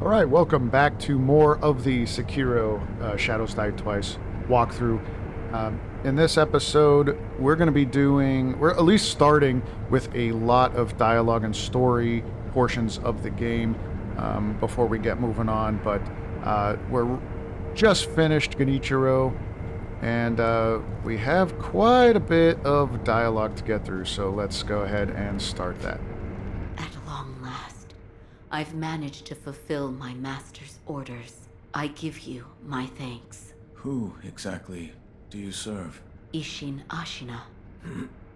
All right, welcome back to more of the Sekiro Shadows Die Twice walkthrough. In this episode, we're going to be we're at least starting with a lot of dialogue and story portions of the game before we get moving on. But we're just finished Genichiro, and we have quite a bit of dialogue to get through, so let's go ahead and start that. At long last, I've managed to fulfill my master's orders. I give you my thanks. Who exactly do you serve? Isshin Ashina.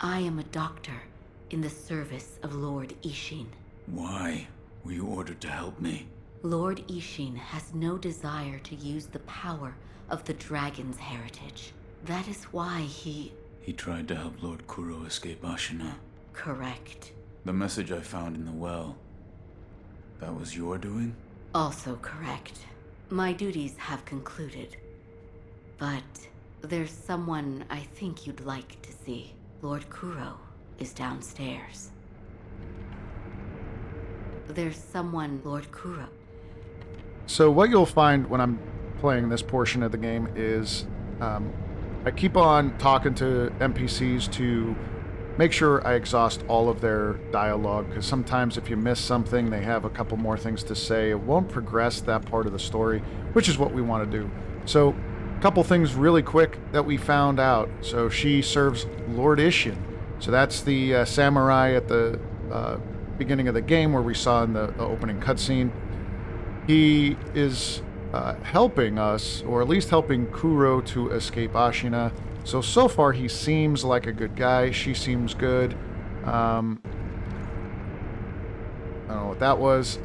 I am a doctor in the service of Lord Isshin. Why were you ordered to help me? Lord Isshin has no desire to use the power of the dragon's heritage. That is why he tried to help Lord Kuro escape Ashina. Correct. The message I found in the well, that was your doing? Also correct. My duties have concluded. But there's someone I think you'd like to see. Lord Kuro is downstairs. There's someone, Lord Kuro. So what you'll find when I'm playing this portion of the game is I keep on talking to NPCs to make sure I exhaust all of their dialogue, because sometimes if you miss something, they have a couple more things to say. It won't progress that part of the story, which is what we want to do. So a couple things really quick that we found out. So she serves Lord Isshin. So that's the samurai at the beginning of the game where we saw in the opening cutscene. He is helping us, or at least helping Kuro to escape Ashina. So far he seems like a good guy. She seems good. I don't know what that was.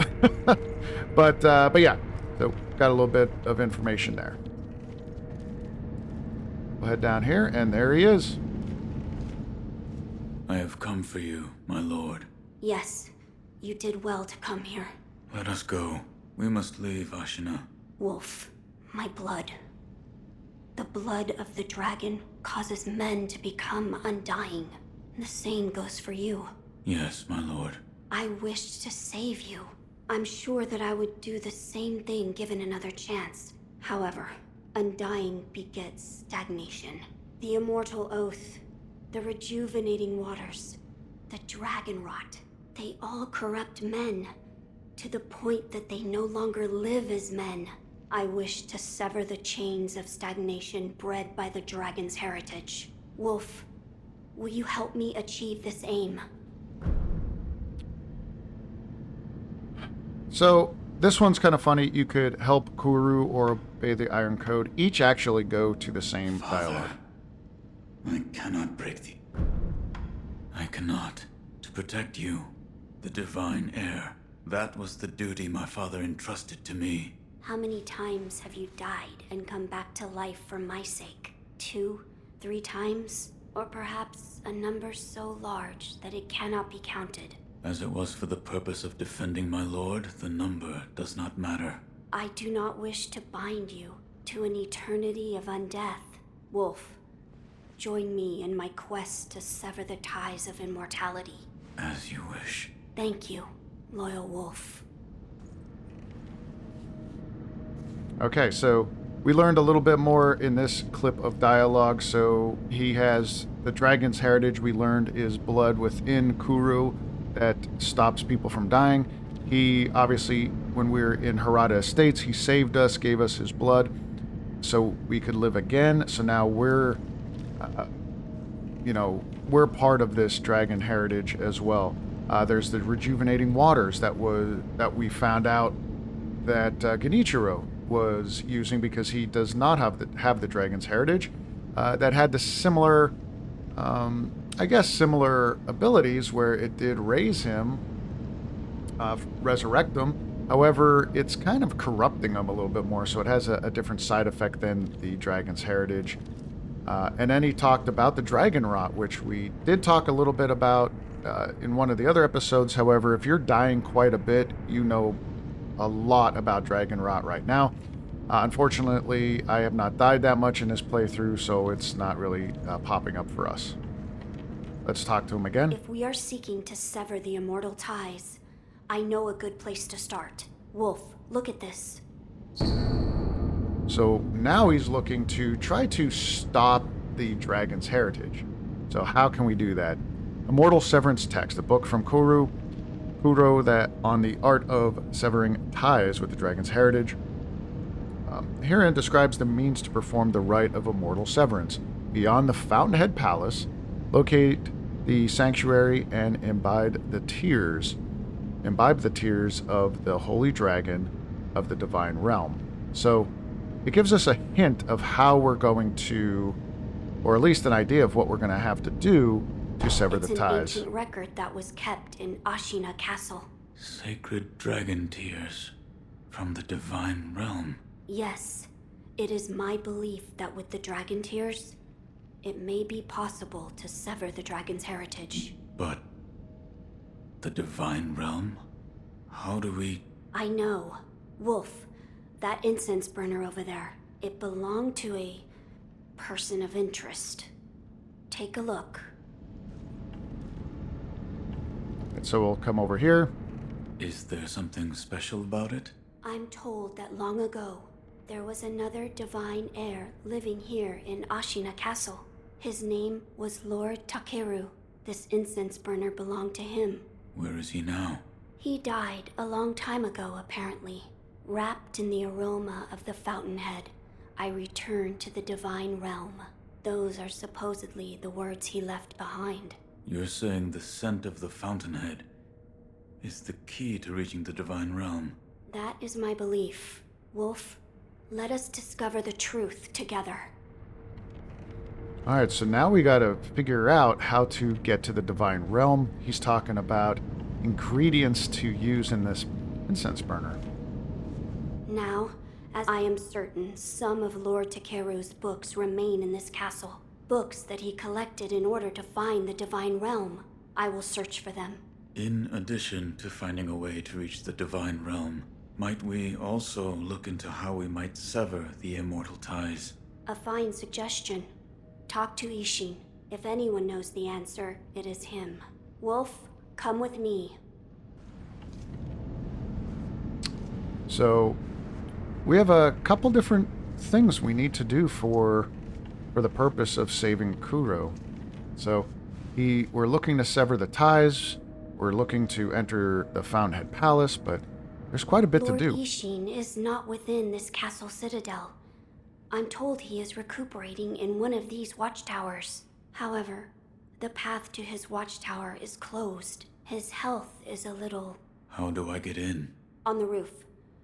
but yeah, so got a little bit of information there. We'll head down here, and there he is. I have come for you, my lord. Yes, you did well to come here. Let us go. We must leave Ashina. Wolf, my blood. The blood of the dragon causes men to become undying. The same goes for you. Yes, my lord. I wished to save you. I'm sure that I would do the same thing given another chance. However, undying begets stagnation. The immortal oath, the rejuvenating waters, the dragon rot, they all corrupt men, to the point that they no longer live as men. I wish to sever the chains of stagnation bred by the dragon's heritage. Wolf, will you help me achieve this aim? So this one's kind of funny. You could help Kuru or obey the Iron Code. Each actually go to the same dialogue. I cannot break the... I cannot. To protect you, the divine heir. That was the duty my father entrusted to me. How many times have you died and come back to life for my sake? 2, 3 times? Or perhaps a number so large that it cannot be counted? As it was for the purpose of defending my lord, the number does not matter. I do not wish to bind you to an eternity of undeath. Wolf, join me in my quest to sever the ties of immortality. As you wish. Thank you, loyal wolf. Okay, so we learned a little bit more in this clip of dialogue. So he has the dragon's heritage. We learned is blood within Kuru that stops people from dying. He obviously, when we were in Harada Estates, he saved us, gave us his blood so we could live again. So now we're, we're part of this dragon heritage as well. There's the rejuvenating waters that we found out that Genichiro was using, because he does not have the dragon's heritage. That had the similar, similar abilities where it did raise him, resurrect him. However, it's kind of corrupting him a little bit more, so it has a different side effect than the dragon's heritage. And then he talked about the dragon rot, which we did talk a little bit about in one of the other episodes. However, if you're dying quite a bit, you know a lot about dragon rot right now. Unfortunately, I have not died that much in this playthrough, so it's not really popping up for us. Let's talk to him again. If we are seeking to sever the immortal ties, I know a good place to start. Wolf, look at this. So now he's looking to try to stop the dragon's heritage. So how can we do that? Immortal Severance Text, a book from Kuro that on the art of severing ties with the dragon's heritage. Herein describes the means to perform the rite of immortal severance. Beyond the Fountainhead Palace, locate the sanctuary and imbibe the tears of the holy dragon of the divine realm. So it gives us a hint of how we're going to, or at least an idea of what we're going to have to do to sever the ties. It's an ancient record that was kept in Ashina Castle. Sacred dragon tears from the divine realm. Yes, it is my belief that with the dragon tears, it may be possible to sever the dragon's heritage. But the divine realm? How do we... I know. Wolf, that incense burner over there, it belonged to a person of interest. Take a look. And so we'll come over here. Is there something special about it? I'm told that long ago, there was another divine heir living here in Ashina Castle. His name was Lord Takeru. This incense burner belonged to him. Where is he now? He died a long time ago, apparently. Wrapped in the aroma of the fountainhead, I returned to the divine realm. Those are supposedly the words he left behind. You're saying the scent of the fountainhead is the key to reaching the divine realm? That is my belief. Wolf, let us discover the truth together. Alright, so now we gotta figure out how to get to the divine realm. He's talking about ingredients to use in this incense burner. Now, as I am certain some of Lord Takeru's books remain in this castle, books that he collected in order to find the divine realm, I will search for them. In addition to finding a way to reach the divine realm, might we also look into how we might sever the immortal ties? A fine suggestion. Talk to Isshin. If anyone knows the answer, it is him. Wolf, come with me. So we have a couple different things we need to do for the purpose of saving Kuro. So we're looking to sever the ties. We're looking to enter the Fountainhead Palace, but there's quite a bit to do. Lord Isshin is not within this castle citadel. I'm told he is recuperating in one of these watchtowers. However, the path to his watchtower is closed. His health is a little... How do I get in? On the roof.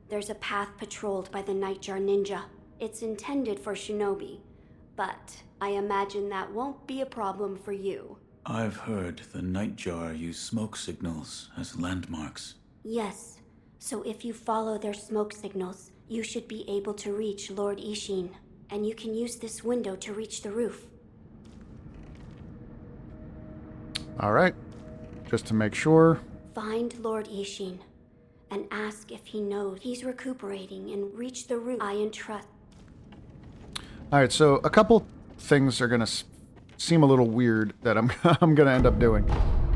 There's a path patrolled by the Nightjar Ninja. It's intended for shinobi, but I imagine that won't be a problem for you. I've heard the Nightjar use smoke signals as landmarks. Yes, so if you follow their smoke signals, you should be able to reach Lord Isshin, and you can use this window to reach the roof. Alright, just to make sure. Find Lord Isshin, and ask if he knows he's recuperating and reach the roof I entrust. Alright, so a couple things are going to seem a little weird that I'm I'm going to end up doing.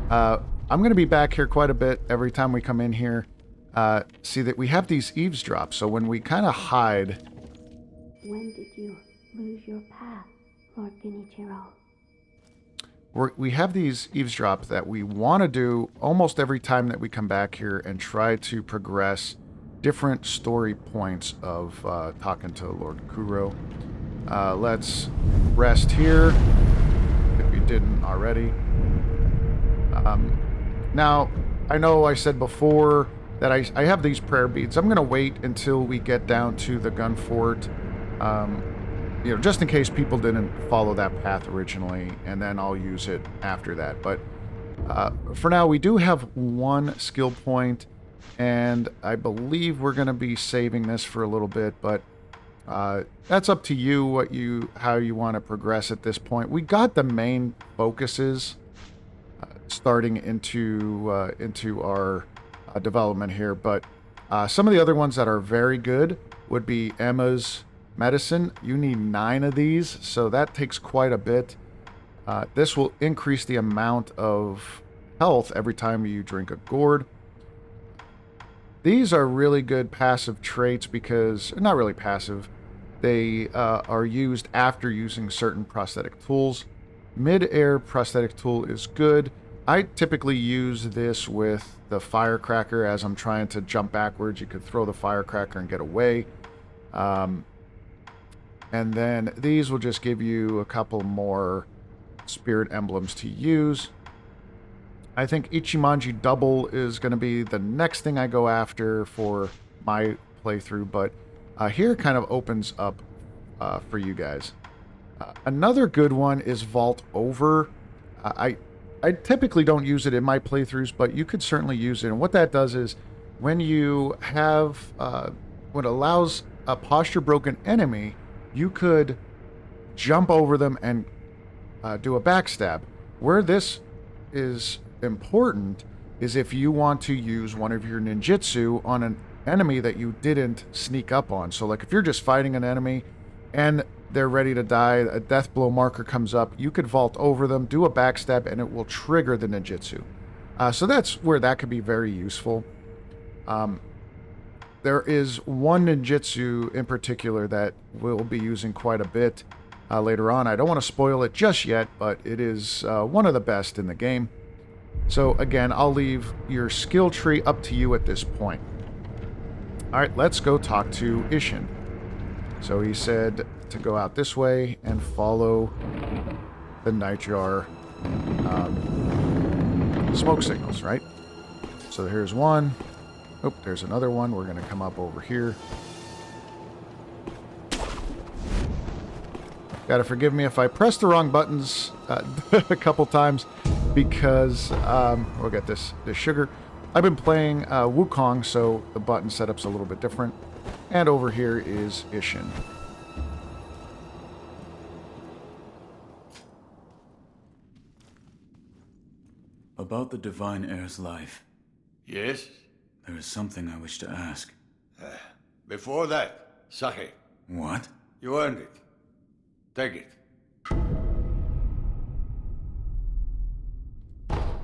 I'm going to be back here quite a bit every time we come in here. See that we have these eavesdrops, so when we kind of hide... When did you lose your path, Lord Genichiro? We have these eavesdrops that we want to do almost every time that we come back here and try to progress different story points of talking to Lord Kuro. Let's rest here, if we didn't already. Now, I know I said before that I have these prayer beads. I'm going to wait until we get down to the gun fort, just in case people didn't follow that path originally, and then I'll use it after that. But for now, we do have one skill point, and I believe we're going to be saving this for a little bit, but that's up to you, how you want to progress at this point. We got the main focuses starting into our development here, but some of the other ones that are very good would be Emma's medicine. You need 9 of these, so that takes quite a bit. This will increase the amount of health every time you drink a gourd. These are really good passive traits because, not really passive, they are used after using certain prosthetic tools. Mid-air prosthetic tool is good. I typically use this with the firecracker as I'm trying to jump backwards. You could throw the firecracker and get away. And then these will just give you a couple more spirit emblems to use. I think Ichimonji double is going to be the next thing I go after for my playthrough, but here kind of opens up for you guys. Another good one is Vault Over. I typically don't use it in my playthroughs, but you could certainly use it. And what that does is when you have, when it allows a posture broken enemy, you could jump over them and do a backstab. Where this is important is if you want to use one of your ninjutsu on an enemy that you didn't sneak up on. So like if you're just fighting an enemy and they're ready to die, a death blow marker comes up, you could vault over them, do a backstab, and it will trigger the ninjutsu. So that's where that could be very useful. There is one ninjutsu in particular that we'll be using quite a bit later on. I don't want to spoil it just yet, but it is one of the best in the game. So again, I'll leave your skill tree up to you at this point. Alright, let's go talk to Isshin. So he said to go out this way and follow the nightjar smoke signals, right? So here's one. Oh, there's another one. We're going to come up over here. Gotta forgive me if I press the wrong buttons a couple times because we'll get this sugar. I've been playing Wukong, so the button setup's a little bit different. And over here is Isshin. About the Divine Heir's life, Yes? there is something I wish to ask. Before that, sake. What? You earned it. Take it.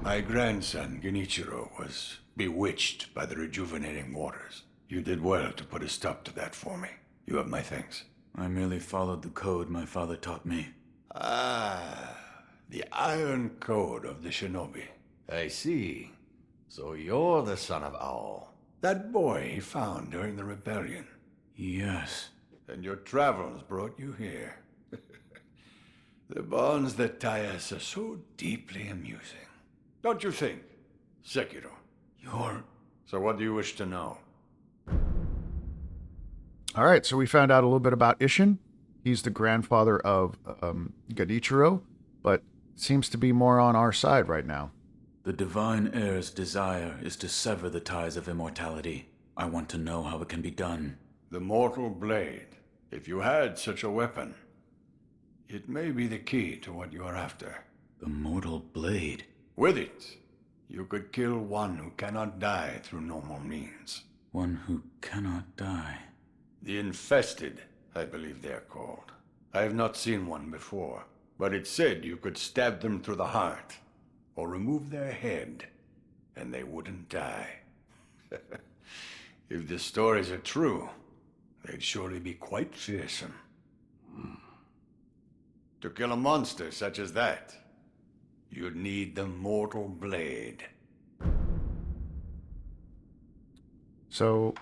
My grandson, Genichiro, was bewitched by the rejuvenating waters. You did well to put a stop to that for me. You have my thanks. I merely followed the code my father taught me. Ah, the Iron Code of the Shinobi. I see. So you're the son of Owl. That boy he found during the rebellion. Yes. And your travels brought you here. The bonds that tie us are so deeply amusing. Don't you think, Sekiro? You're... So what do you wish to know? All right, so we found out a little bit about Isshin. He's the grandfather of Genichiro, but seems to be more on our side right now. The Divine Heir's desire is to sever the ties of immortality. I want to know how it can be done. The Mortal Blade. If you had such a weapon, it may be the key to what you are after. The Mortal Blade? With it, you could kill one who cannot die through normal means. One who cannot die. The Infested, I believe they are called. I have not seen one before, but it said you could stab them through the heart, or remove their head, and they wouldn't die. If the stories are true, they'd surely be quite fearsome. To kill a monster such as that, you'd need the Mortal Blade. So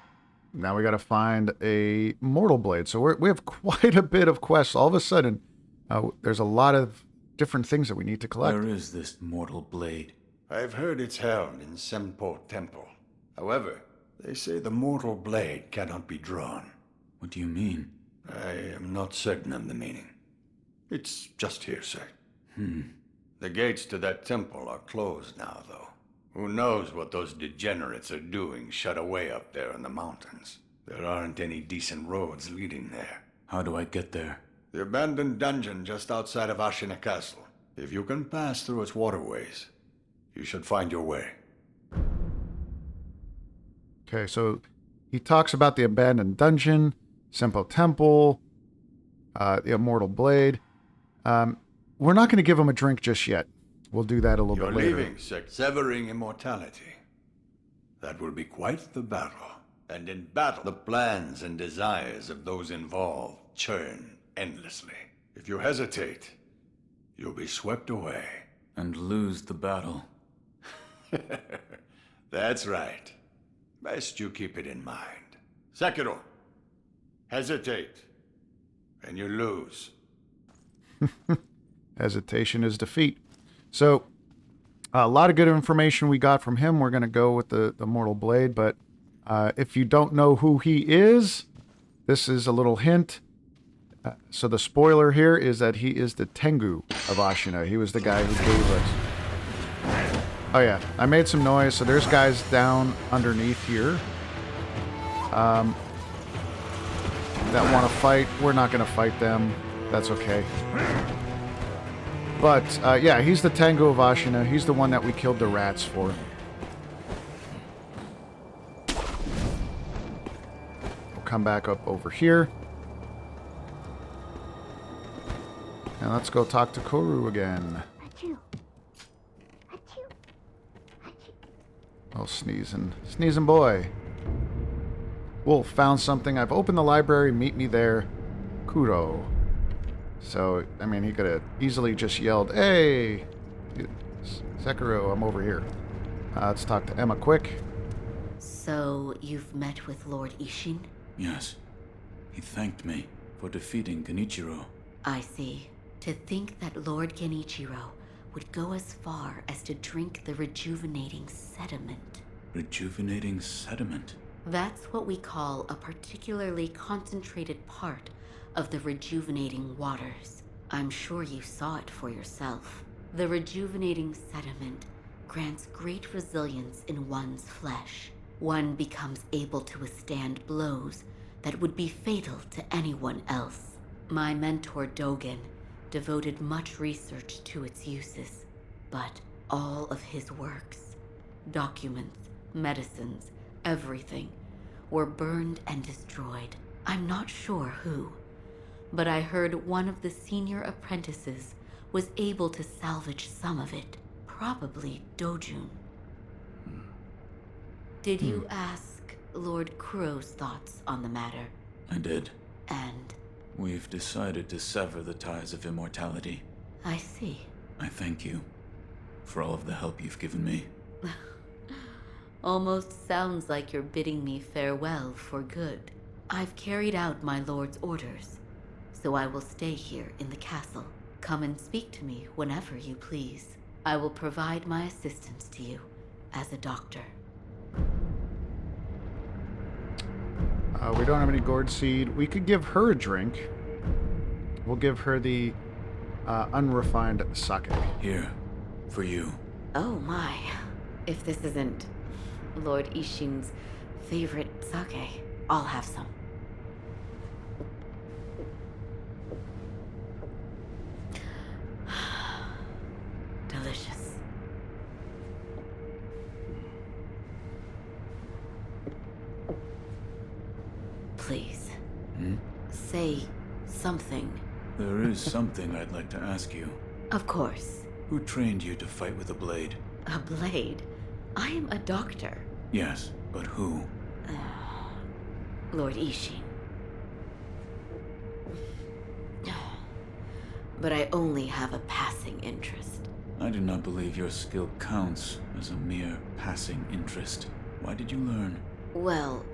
now we got to find a Mortal Blade. So we have quite a bit of quests. All of a sudden, there's a lot of different things that we need to collect. Where is this Mortal Blade? I've heard it's held in Senpou Temple. However, they say the Mortal Blade cannot be drawn. What do you mean? I am not certain of the meaning. It's just hearsay. The gates to that temple are closed now, though. Who knows what those degenerates are doing shut away up there in the mountains. There aren't any decent roads leading there. How do I get there? The abandoned dungeon just outside of Ashina Castle. If you can pass through its waterways, you should find your way. Okay, so he talks about the abandoned dungeon, Senpou Temple, the Immortal Blade. We're not going to give him a drink just yet. We'll do that a little You're bit later. leaving, severing immortality. That will be quite the battle. And in battle, the plans and desires of those involved churn endlessly. If you hesitate, you'll be swept away. And lose the battle. That's right. Best you keep it in mind. Sekiro, hesitate, and you lose. Hesitation is defeat. So, a lot of good information we got from him. We're going to go with the Mortal Blade, but if you don't know who he is, this is a little hint. So the spoiler here is that he is the Tengu of Ashina. He was the guy who gave us... Oh yeah, I made some noise, so there's guys down underneath here. That want to fight. We're not going to fight them. That's okay. But, yeah, he's the Tengu of Ashina. He's the one that we killed the rats for. We'll come back up over here. And let's go talk to Koru again. Oh, sneezing boy. Wolf, found something. I've opened the library. Meet me there. Kuro. So, I mean, he could have easily just yelled, "Hey, Sekiro, I'm over here." Let's talk to Emma quick. So, you've met with Lord Isshin? Yes. He thanked me for defeating Genichiro. I see. To think that Lord Genichiro would go as far as to drink the rejuvenating sediment. Rejuvenating sediment? That's what we call a particularly concentrated part of the rejuvenating waters. I'm sure you saw it for yourself. The rejuvenating sediment grants great resilience in one's flesh. One becomes able to withstand blows that would be fatal to anyone else. My mentor Dogen devoted much research to its uses, but all of his works, documents, medicines, everything, were burned and destroyed. I'm not sure who, but I heard one of the senior apprentices was able to salvage some of it, probably Doujun. Did you ask Lord Kuro's thoughts on the matter? I did. And? We've decided to sever the ties of immortality. I see. I thank you for all of the help you've given me. Almost sounds like you're bidding me farewell for good. I've carried out my lord's orders, so I will stay here in the castle. Come and speak to me whenever you please. I will provide my assistance to you as a doctor. We don't have any gourd seed. We could give her a drink. We'll give her the unrefined sake. Here, for you. Oh my. If this isn't Lord Isshin's favorite sake, I'll have some. Delicious. Please. Say something. There is something I'd like to ask you. Of course. Who trained you to fight with a blade? A blade? I am a doctor. Yes, but who? Lord Isshin. But I only have a passing interest. I do not believe your skill counts as a mere passing interest. Why did you learn? Well,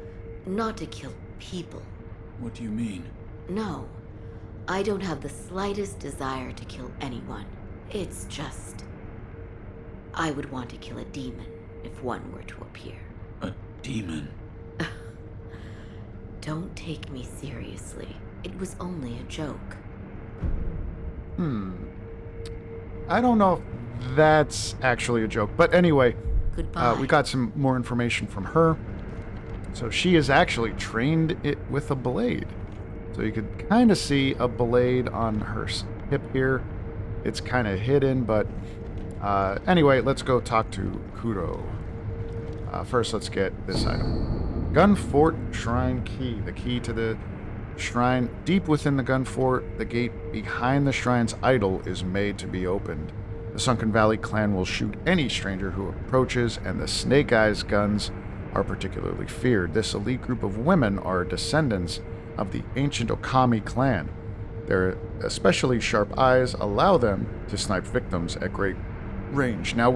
not to kill people. What do you mean? No. I don't have the slightest desire to kill anyone. It's just... I would want to kill a demon if one were to appear. A demon? Don't take me seriously. It was only a joke. I don't know if that's actually a joke. But anyway, Goodbye. we got some more information from her. So she is actually trained it with a blade. So you could kind of see a blade on her hip here. It's kind of hidden, but anyway, let's go talk to Kuro. First, let's get this item. Gun Fort Shrine Key. The key to the shrine. Deep within the gun fort, the gate behind the shrine's idol is made to be opened. The Sunken Valley clan will shoot any stranger who approaches, and the Snake Eyes guns are particularly feared. This elite group of women are descendants of the ancient Okami clan. Their especially sharp eyes allow them to snipe victims at great range. Now,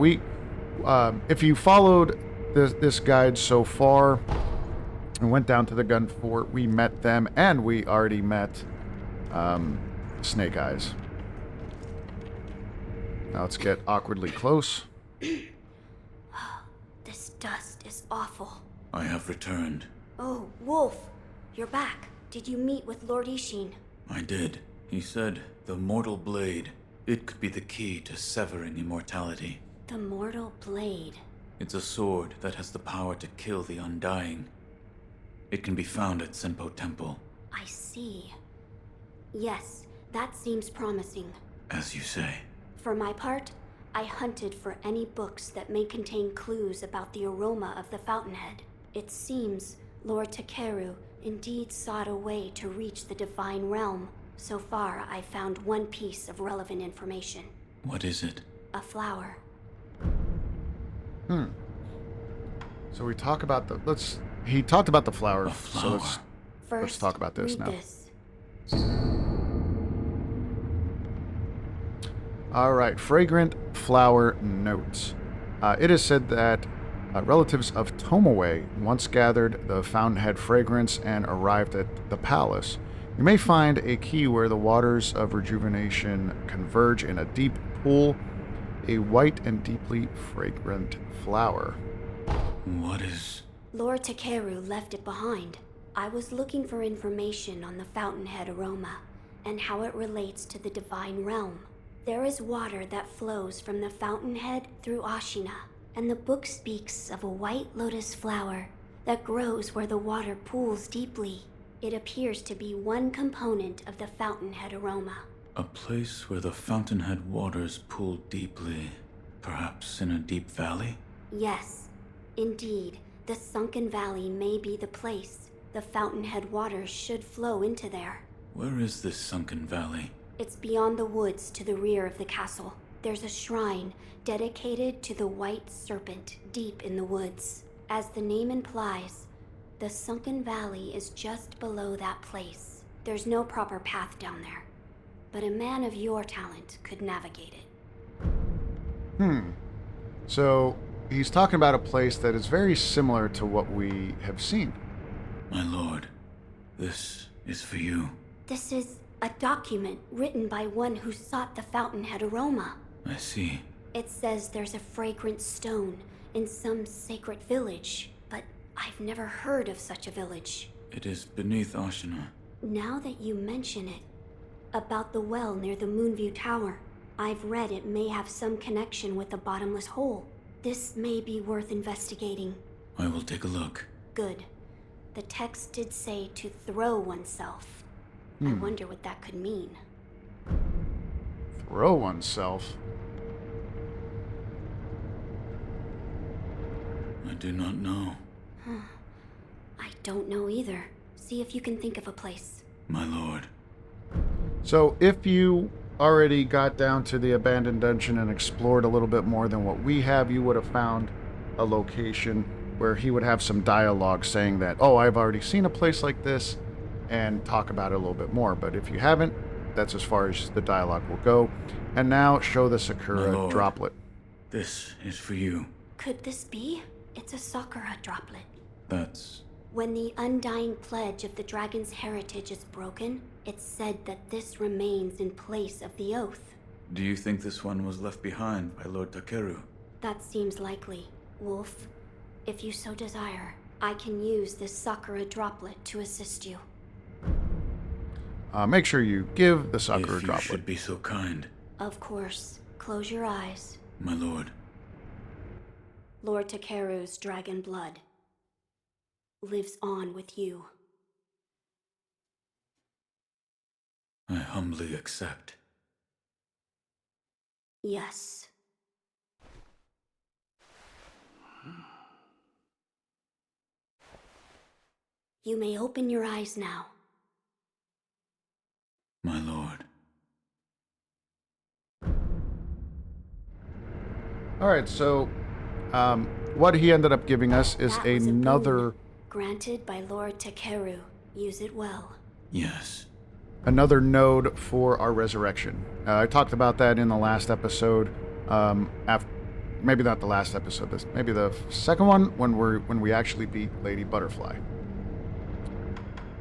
if you followed this guide so far and went down to the gun fort, we met them, and we already met Snake Eyes. Now let's get awkwardly close. This dust is awful. I have returned. Oh, Wolf, you're back. Did you meet with Lord Isshin? I did. He said the mortal blade, it could be the key to severing immortality. The mortal blade. It's a sword that has the power to kill the undying. It can be found at Senpou Temple. I see. Yes, that seems promising. As you say. For my part, I hunted for any books that may contain clues about the aroma of the fountainhead. It seems Lord Takeru indeed sought a way to reach the divine realm. So far, I found one piece of relevant information. What is it? A flower. So we talk about he talked about the flower. A flower. So let's talk about this read now. This. All right, fragrant flower notes. It is said that relatives of Tomoe once gathered the fountainhead fragrance and arrived at the palace. You may find a key where the waters of rejuvenation converge in a deep pool, a white and deeply fragrant flower. What is... Lord Takeru left it behind. I was looking for information on the fountainhead aroma and how it relates to the divine realm. There is water that flows from the fountainhead through Ashina, and the book speaks of a white lotus flower that grows where the water pools deeply. It appears to be one component of the fountainhead aroma. A place where the fountainhead waters pool deeply, perhaps in a deep valley? Yes, indeed, the sunken valley may be the place. The fountainhead waters should flow into there. Where is this sunken valley? It's beyond the woods to the rear of the castle. There's a shrine dedicated to the white serpent deep in the woods. As the name implies, the sunken valley is just below that place. There's no proper path down there, but a man of your talent could navigate it. So he's talking about a place that is very similar to what we have seen. My lord, this is for you. This is a document written by one who sought the fountainhead aroma. I see. It says there's a fragrant stone in some sacred village, but I've never heard of such a village. It is beneath Ashina. Now that you mention it, about the well near the Moonview Tower, I've read it may have some connection with the bottomless hole. This may be worth investigating. I will take a look. Good. The text did say to throw oneself. I wonder what that could mean. Throw oneself. I do not know. I don't know either. See if you can think of a place. My lord. So if you already got down to the abandoned dungeon and explored a little bit more than what we have, you would have found a location where he would have some dialogue saying that, oh, I've already seen a place like this, and talk about it a little bit more. But if you haven't, that's as far as the dialogue will go. And now show the My Sakura lord. droplet. This is for you. Could this be? It's a Sakura droplet. That's... When the undying pledge of the dragon's heritage is broken, it's said that this remains in place of the oath. Do you think this one was left behind by Lord Takeru? That seems likely. Wolf, if you so desire, I can use this Sakura droplet to assist you. Make sure you give the Sakura If you droplet. should be so kind, Of course. Close your eyes. my lord. Lord Takeru's dragon blood lives on with you. I humbly accept. Yes. You may open your eyes now. My lord. All right, so what he ended up giving us is That was a boon another granted by Lord Takeru. Use it well. Yes. another node for our resurrection. I talked about that in the last episode. Maybe not the last episode. Maybe the second one when we actually beat Lady Butterfly.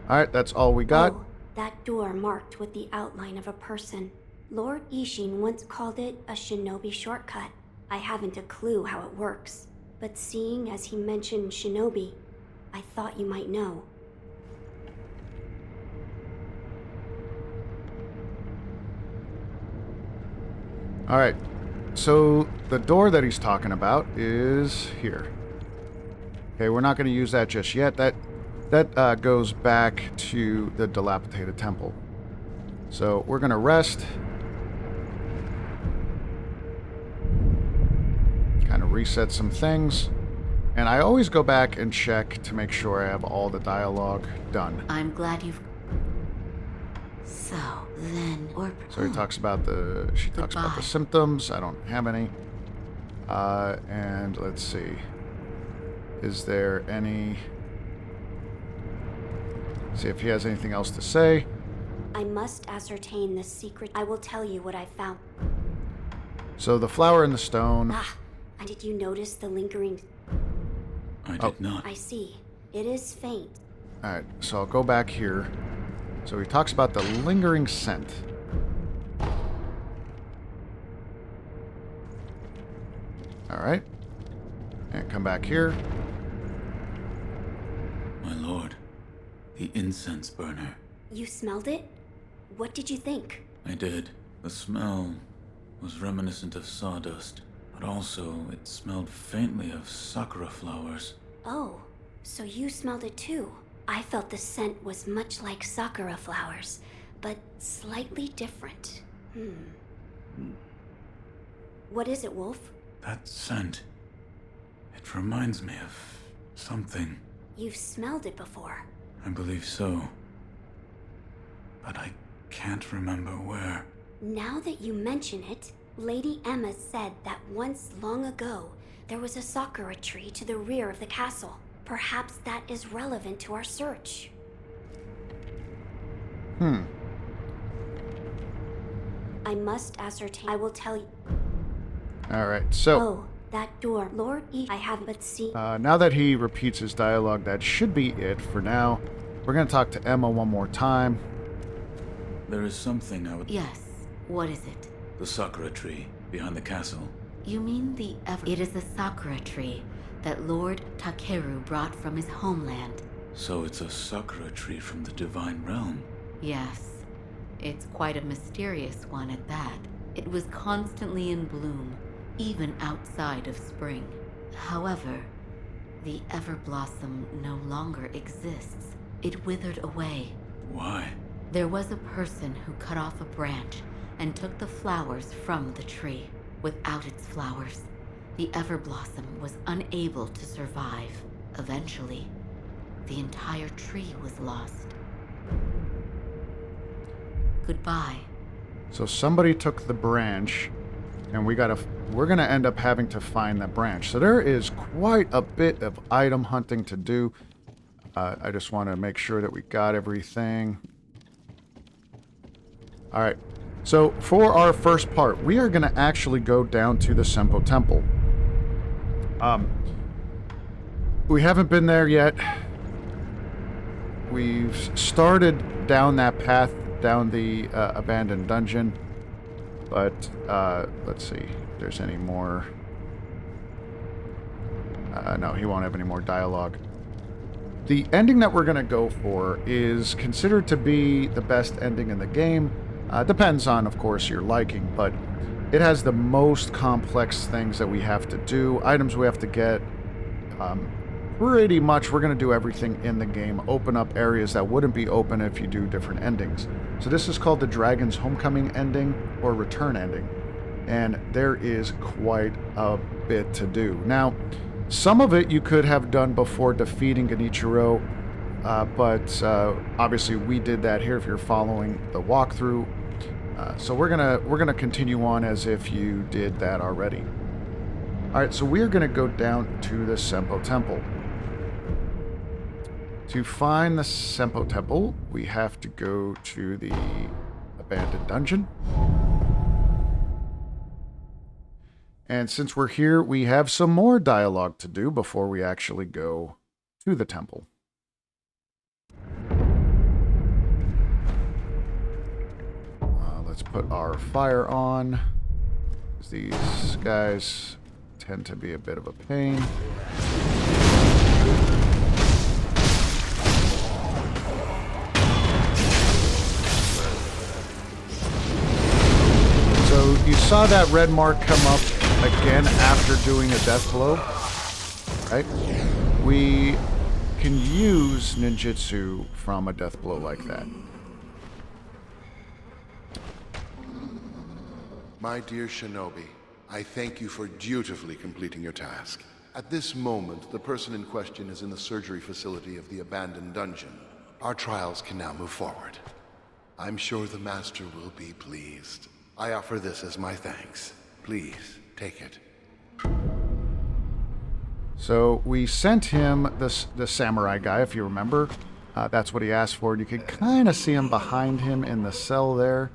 All right, that's all we got. Oh, that door marked with the outline of a person. Lord Isshin once called it a shinobi shortcut. I haven't a clue how it works, but seeing as he mentioned shinobi, I thought you might know. All right, so the door that he's talking about is here. Okay, we're not going to use that just yet. That goes back to the dilapidated temple. So we're going to rest. Kind of reset some things. And I always go back and check to make sure I have all the dialogue done. I'm glad you've... So, then... So he talks about she talks about the Goodbye. symptoms. I don't have any. And let's see. Is there any... See if he has anything else to say. I must ascertain the secret. I will tell you what I found. So the flower in the stone. And did you notice the lingering... I did not. I see. It is faint. Alright, so I'll go back here. So he talks about the lingering scent. Alright. And come back here. My lord, the incense burner. You smelled it? What did you think? I did. The smell was reminiscent of sawdust, but also it smelled faintly of sakura flowers. Oh, so you smelled it too. I felt the scent was much like sakura flowers, but slightly different. What is it, Wolf? That scent. It reminds me of something. You've smelled it before. I believe so. But I can't remember where. Now that you mention it, Lady Emma said that once long ago, there was a sakura tree to the rear of the castle. Perhaps that is relevant to our search. I must ascertain. I will tell you. Alright, so... Oh, that door. Lord E. I have but seen... now that he repeats his dialogue, that should be it for now. We're going to talk to Emma one more time. There is something I would... Yes. What is it? The sakura tree behind the castle. You mean the It is the sakura tree that Lord Takeru brought from his homeland. So it's a sakura tree from the divine realm. Yes. It's quite a mysterious one at that. It was constantly in bloom, even outside of spring. However, the Everblossom no longer exists. It withered away. Why? There was a person who cut off a branch and took the flowers from the tree. Without its flowers, the Everblossom was unable to survive. Eventually, the entire tree was lost. Goodbye. So somebody took the branch, and we're gonna end up having to find that branch. So there is quite a bit of item hunting to do. I just want to make sure that we got everything. All right. So for our first part, we are gonna actually go down to the Senpou Temple. We haven't been there yet. We've started down that path, down the abandoned dungeon. But, let's see if there's any more. No, he won't have any more dialogue. The ending that we're going to go for is considered to be the best ending in the game. Depends on, of course, your liking, but it has the most complex things that we have to do, items we have to get. Pretty much, we're going to do everything in the game, open up areas that wouldn't be open if you do different endings. So this is called the Dragon's Homecoming ending, or Return ending, and there is quite a bit to do. Now, some of it you could have done before defeating Genichiro, but obviously we did that here if you're following the walkthrough. So we're gonna continue on as if you did that already. Alright, so we are going to go down to the Senpou Temple. To find the Senpou Temple, we have to go to the abandoned dungeon. And since we're here, we have some more dialogue to do before we actually go to the temple. Let's put our fire on. These guys tend to be a bit of a pain. So you saw that red mark come up again after doing a death blow, right? We can use ninjutsu from a death blow like that. My dear Shinobi, I thank you for dutifully completing your task. At this moment, the person in question is in the surgery facility of the abandoned dungeon. Our trials can now move forward. I'm sure the Master will be pleased. I offer this as my thanks. Please, take it. So we sent him the samurai guy, if you remember. That's what he asked for. You could kind of see him behind him in the cell there.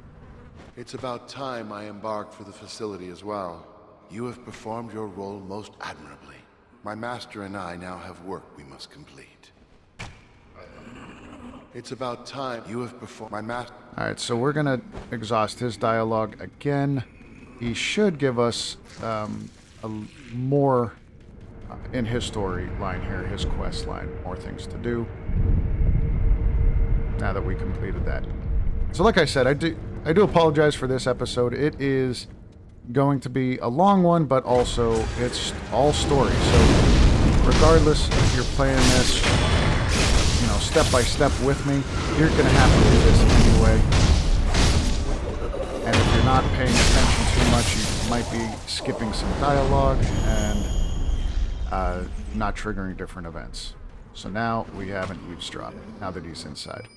It's about time I embarked for the facility as well. You have performed your role most admirably. My master and I now have work we must complete. It's about time you have performed my master. Alright, so we're going to exhaust his dialogue again. He should give us more in his storyline here, his quest line, more things to do. Now that we completed that. So like I said, I do apologize for this episode. It is going to be a long one, but also it's all story. So regardless if you're playing this, you know, step by step with me, you're going to have to do this anyway. And if you're not paying attention too much, you might be skipping some dialogue and not triggering different events. So now we have an eavesdrop, now that he's inside.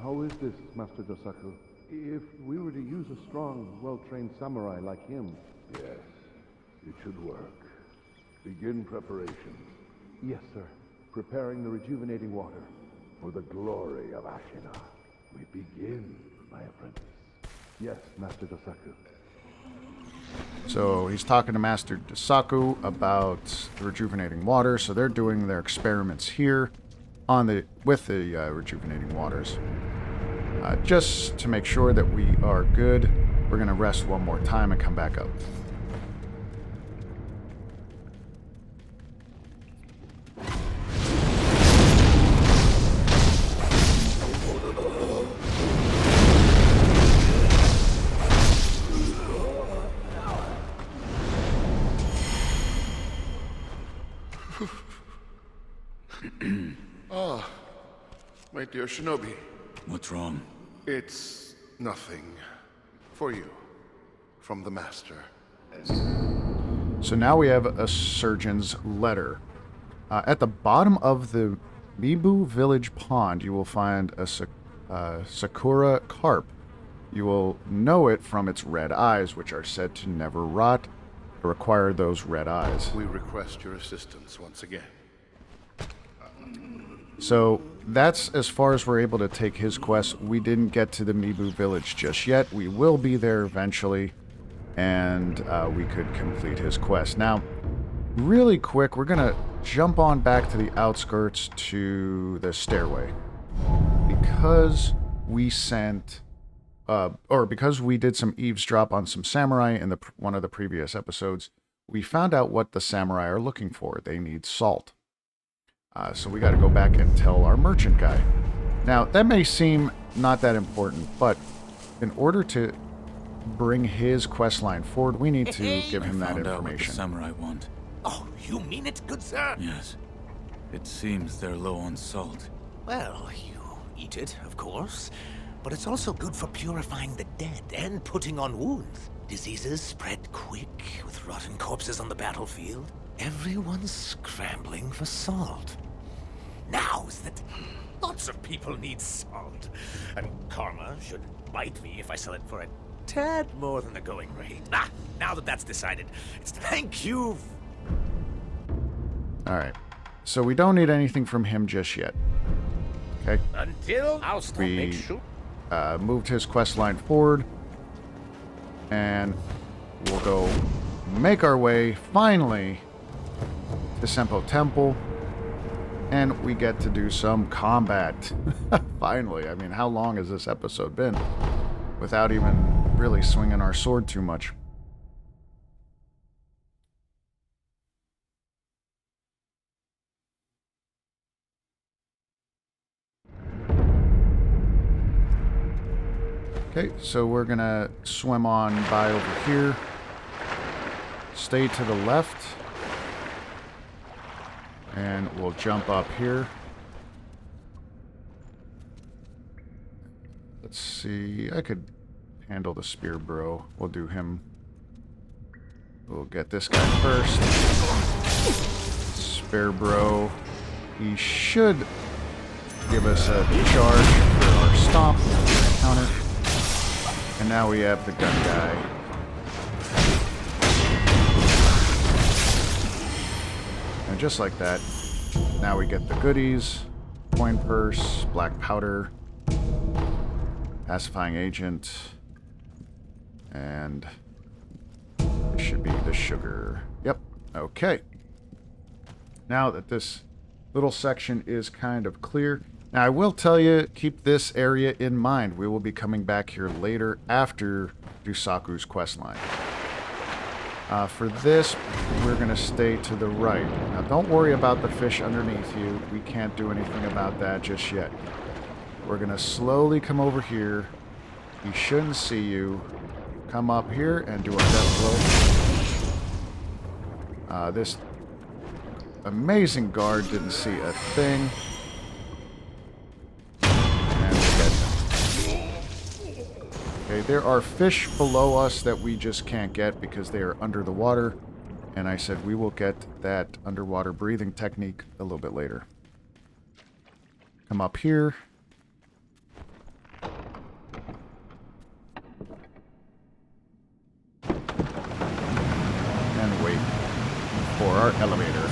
How is this, Master Dosaku? If we were to use a strong, well-trained samurai like him... Yes, it should work. Begin preparations. Yes, sir. Preparing the rejuvenating water. For the glory of Ashina, we begin, my apprentice. Yes, Master Dosaku. So he's talking to Master Dosaku about the rejuvenating water. So they're doing their experiments here with the rejuvenating waters. Just to make sure that we are good, we're going to rest one more time and come back up. Ah, my dear Shinobi. What's wrong? It's nothing. For you. From the Master. So now we have a surgeon's letter. At the bottom of the Mibu village pond, you will find a Sakura carp. You will know it from its red eyes, which are said to never rot or require those red eyes. We request your assistance once again. So that's as far as we're able to take his quest. We didn't get to the Mibu village just yet. We will be there eventually, and we could complete his quest. Now, really quick, we're going to jump on back to the outskirts to the stairway. Because we sent, because we did some eavesdrop on some samurai in one of the previous episodes, we found out what the samurai are looking for. They need salt. So we got to go back and tell our merchant guy. Now, that may seem not that important, but in order to bring his quest line forward, we need to give him that Found out what the information. samurai want. Oh, you mean it, good sir? Yes. It seems they're low on salt. Well, you eat it, of course. But it's also good for purifying the dead and putting on wounds. Diseases spread quick with rotten corpses on the battlefield. Everyone's scrambling for salt. Now's the time. Lots of people need salt. And karma shouldn't bite me if I sell it for a tad more than the going rate. Ah, now that that's decided, it's thank you. Alright. So we don't need anything from him just yet. Okay. Until I'll still make We sure. moved his quest line forward. And we'll go make our way, finally, to Senpou Temple. And we get to do some combat. Finally. I mean, how long has this episode been? Without even really swinging our sword too much. Okay, so we're gonna swim on by over here. Stay to the left. And we'll jump up here. Let's see. I could handle the spear bro. We'll do him. We'll get this guy first. Spear bro. He should give us a charge for our stomp counter. And now we have the gun guy. And just like that, now we get the goodies. Coin purse, black powder, pacifying agent, and this should be the sugar. Yep, okay. Now that this little section is kind of clear, now I will tell you, keep this area in mind. We will be coming back here later after Dusaku's questline. For this, we're going to stay to the right. Now, don't worry about the fish underneath you. We can't do anything about that just yet. We're going to slowly come over here. He shouldn't see you. Come up here and do our death blow. This amazing guard didn't see a thing. And we get him. Okay, there are fish below us that we just can't get because they are under the water. And I said we will get that underwater breathing technique a little bit later. Come up here. And wait for our elevator.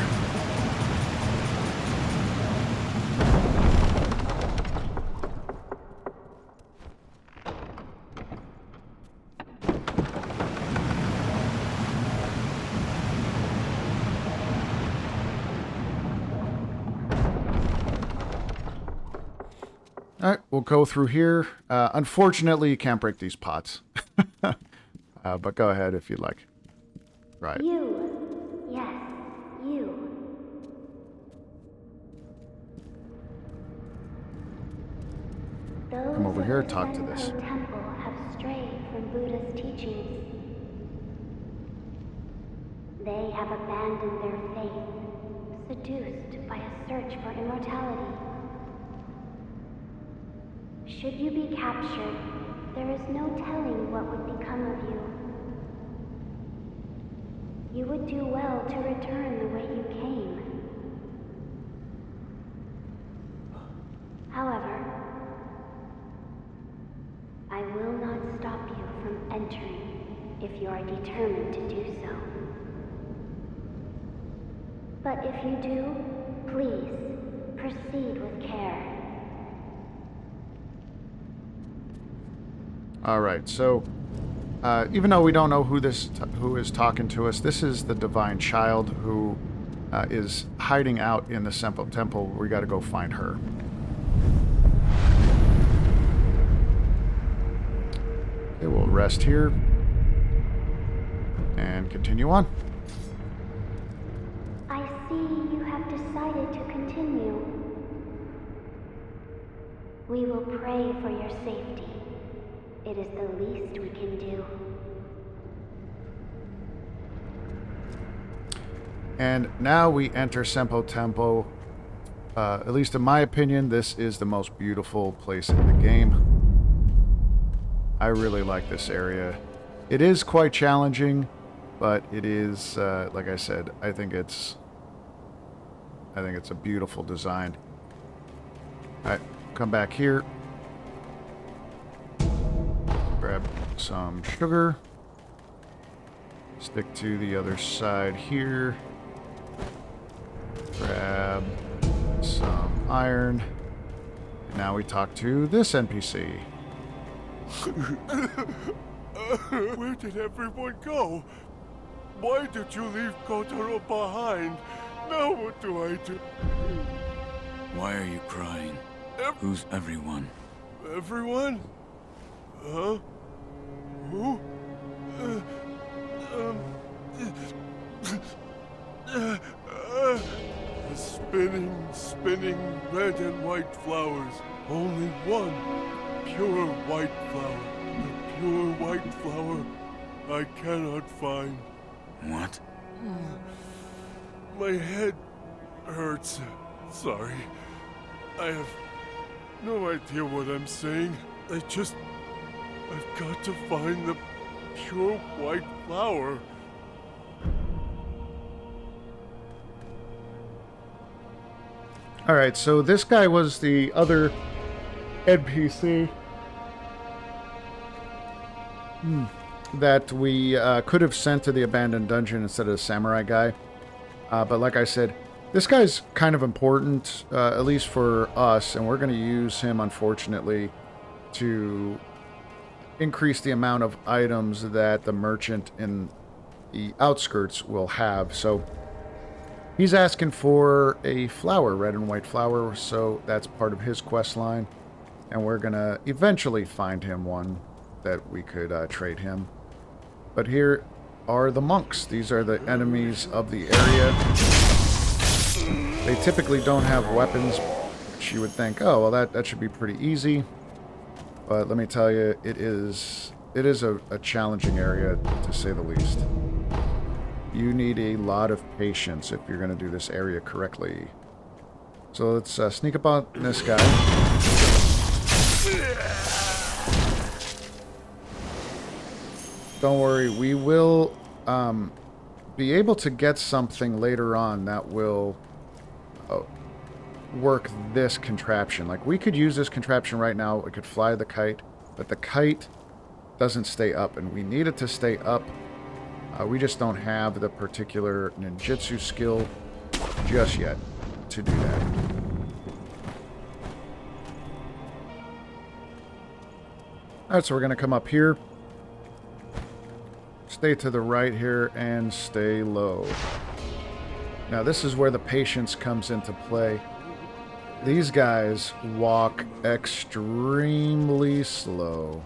Alright, we'll go through here. Unfortunately, you can't break these pots. But go ahead if you'd like. Right. You. Yes, you. Those Come over here, of the talk to this. Senpou Temple have strayed from Buddha's teachings. They have abandoned their faith, seduced by a search for immortality. Should you be captured, there is no telling what would become of you. You would do well to return the way you came. However, I will not stop you from entering if you are determined to do so. But if you do, please proceed with care. Alright, so even though we don't know who is talking to us, this is the Divine Child who is hiding out in the Senpou Temple. We got to go find her. Okay, we'll rest here and continue on. I see you have decided to continue. We will pray for your safety. It is the least we can do. And now we enter Senpou Temple. At least in my opinion, this is the most beautiful place in the game. I really like this area. It is quite challenging, but it is, like I said, I think it's a beautiful design. Alright, come back here. Grab some sugar. Stick to the other side here. Grab some iron. And now we talk to this NPC. Where did everyone go? Why did you leave Kotaro behind? Now what do I do? Why are you crying? Who's everyone? Everyone? Huh? Who? Spinning red and white flowers. Only one pure white flower. The pure white flower I cannot find. What? My head hurts. Sorry. I have no idea what I'm saying. I've got to find the pure white flower. Alright, so this guy was the other NPC that we could have sent to the abandoned dungeon instead of the samurai guy. But like I said, this guy's kind of important, at least for us, and we're going to use him, unfortunately, to increase the amount of items that the merchant in the outskirts will have. So he's asking for a flower, red and white flower, so that's part of his quest line. And we're going to eventually find him one that we could trade him. But here are the monks. These are the enemies of the area. They typically don't have weapons, which you would think, oh, well, that should be pretty easy. But let me tell you, it is a challenging area, to say the least. You need a lot of patience if you're going to do this area correctly. So let's sneak up on this guy. Don't worry, we will be able to get something later on that will work this contraption. Like, we could use this contraption right now. We could fly the kite, but the kite doesn't stay up, and we need it to stay up. We just don't have the particular ninjutsu skill just yet to do that. Alright, so we're going to come up here. Stay to the right here and stay low. Now this is where the patience comes into play. These guys walk extremely slow.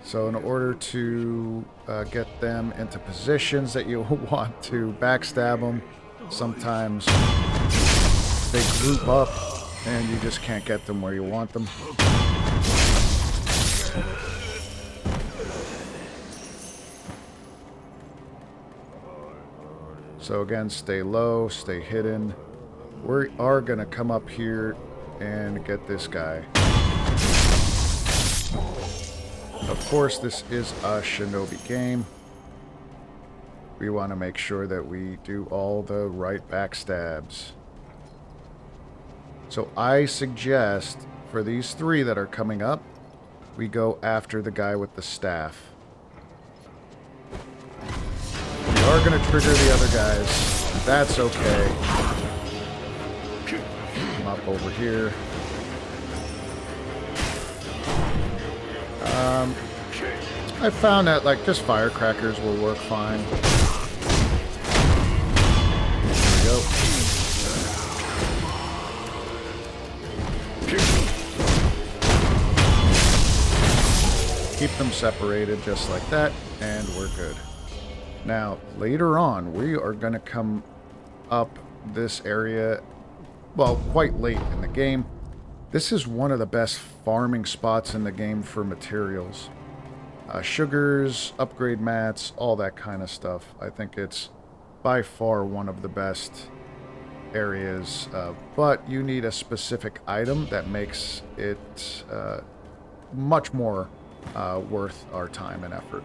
So in order to get them into positions that you want to backstab them, sometimes they group up and you just can't get them where you want them. So again, stay low, stay hidden. We are going to come up here and get this guy. Of course, this is a shinobi game. We want to make sure that we do all the right backstabs. So I suggest, for these three that are coming up, we go after the guy with the staff. We are going to trigger the other guys. That's okay. Come up over here. I found that, like, just firecrackers will work fine. There we go. Keep them separated just like that, and we're good. Now, later on, we are going to come up this area, well, quite late in the game. This is one of the best farming spots in the game for materials. Sugars, upgrade mats, all that kind of stuff. I think it's by far one of the best areas, but you need a specific item that makes it much more worth our time and effort.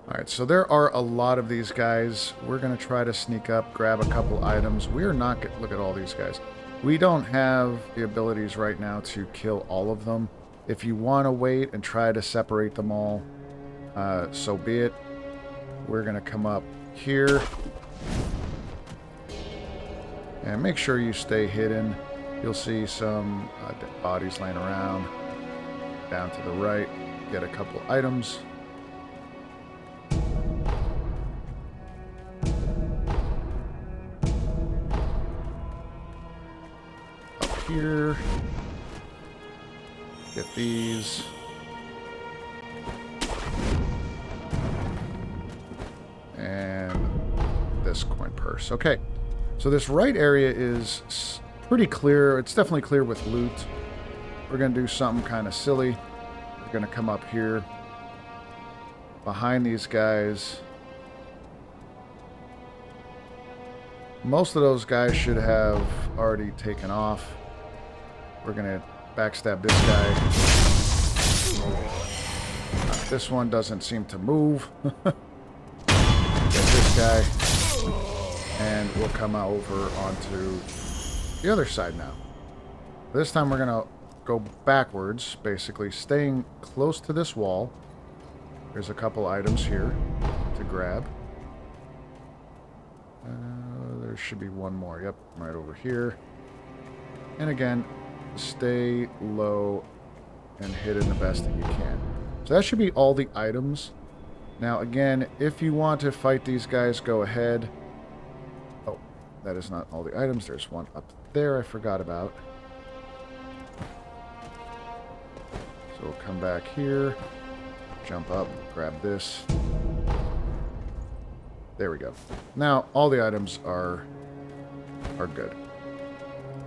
Alright, so there are a lot of these guys. We're going to try to sneak up, grab a couple items. We are not... Look at all these guys. We don't have the abilities right now to kill all of them. If you want to wait and try to separate them all, so be it. We're going to come up here. And make sure you stay hidden. You'll see some dead bodies laying around. Down to the right, get a couple items. Up here. Get these. And this coin purse. Okay. So this right area is pretty clear. It's definitely clear with loot. We're going to do something kind of silly. We're going to come up here behind these guys. Most of those guys should have already taken off. We're going to backstab this guy. This one doesn't seem to move. Get this guy. And we'll come over onto the other side now. This time we're going to go backwards, basically staying close to this wall. There's a couple items here to grab. There should be one more. Yep, right over here. And again, stay low and hidden the best that you can. So that should be all the items. Now again, if you want to fight these guys, go ahead. Oh, that is not all the items. There's one up there I forgot about. So we'll come back here, jump up, grab this. There we go. Now all the items are good.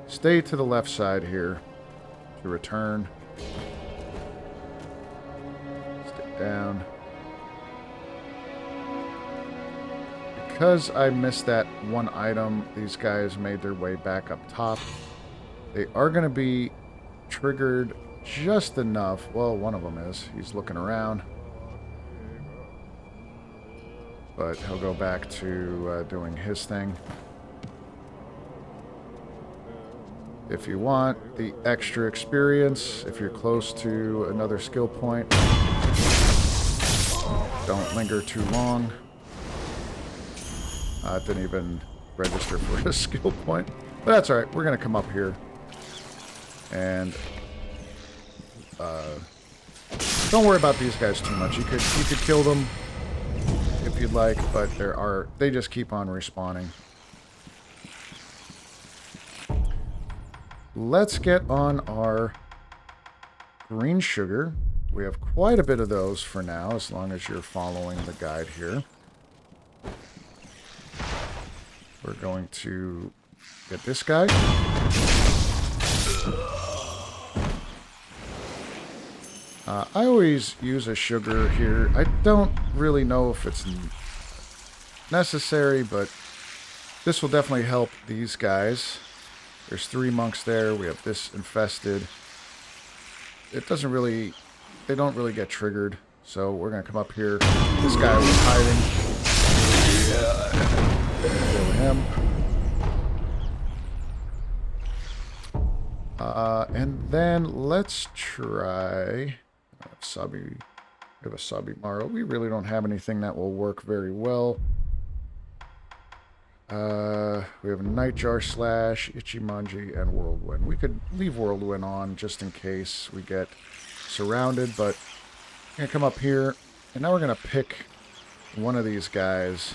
Stay to the left side here to return. Stay down. Because I missed that one item, these guys made their way back up top. They are going to be triggered just enough. Well, one of them is. He's looking around. But he'll go back to doing his thing. If you want the extra experience, if you're close to another skill point, don't linger too long. It didn't even register for a skill point. But that's alright. We're going to come up here. And don't worry about these guys too much. You could kill them if you'd like, but they just keep on respawning. Let's get on our green sugar. We have quite a bit of those for now, as long as you're following the guide here. We're going to get this guy. I always use a sugar here. I don't really know if it's necessary, but this will definitely help these guys. There's 3 monks there. We have this infested. It doesn't really... They don't really get triggered. So we're going to come up here. This guy was hiding. Kill him. And then let's try... We have a Sabimaro. We really don't have anything that will work very well. We have a Nightjar Slash, Ichimonji, and Whirlwind. We could leave Whirlwind on just in case we get surrounded, but I'm going to come up here, and now we're going to pick one of these guys.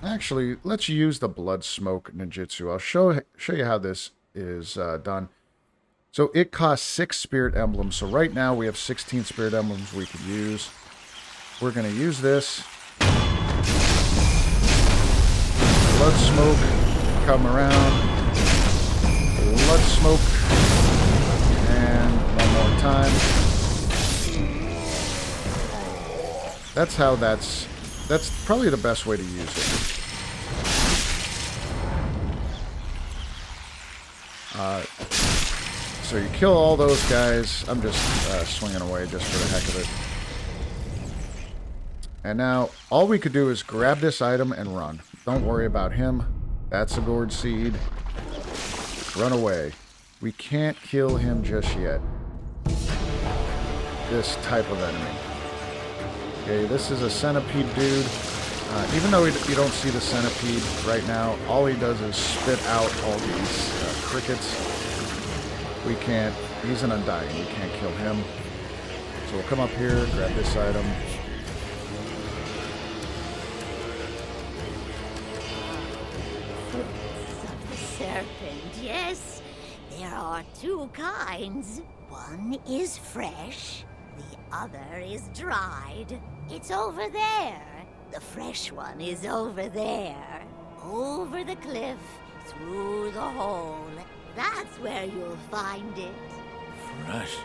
Actually, let's use the Blood Smoke Ninjutsu. I'll show you how this is done. So it costs 6 Spirit Emblems. So right now we have 16 Spirit Emblems we could use. We're going to use this. Blood Smoke, come around. Blood Smoke. And one more time. That's probably the best way to use it. So you kill all those guys. I'm just swinging away just for the heck of it. And now, all we could do is grab this item and run. Don't worry about him. That's a gourd seed. Run away. We can't kill him just yet. This type of enemy. Okay, this is a centipede dude. Even though you don't see the centipede right now, all he does is spit out all these crickets. We can't... He's an undying. We can't kill him. So we'll come up here, grab this item. Of the serpent, yes. There are two kinds. One is fresh, the other is dried. It's over there. The fresh one is over there. Over the cliff, through the hole. That's where you'll find it. Fresh?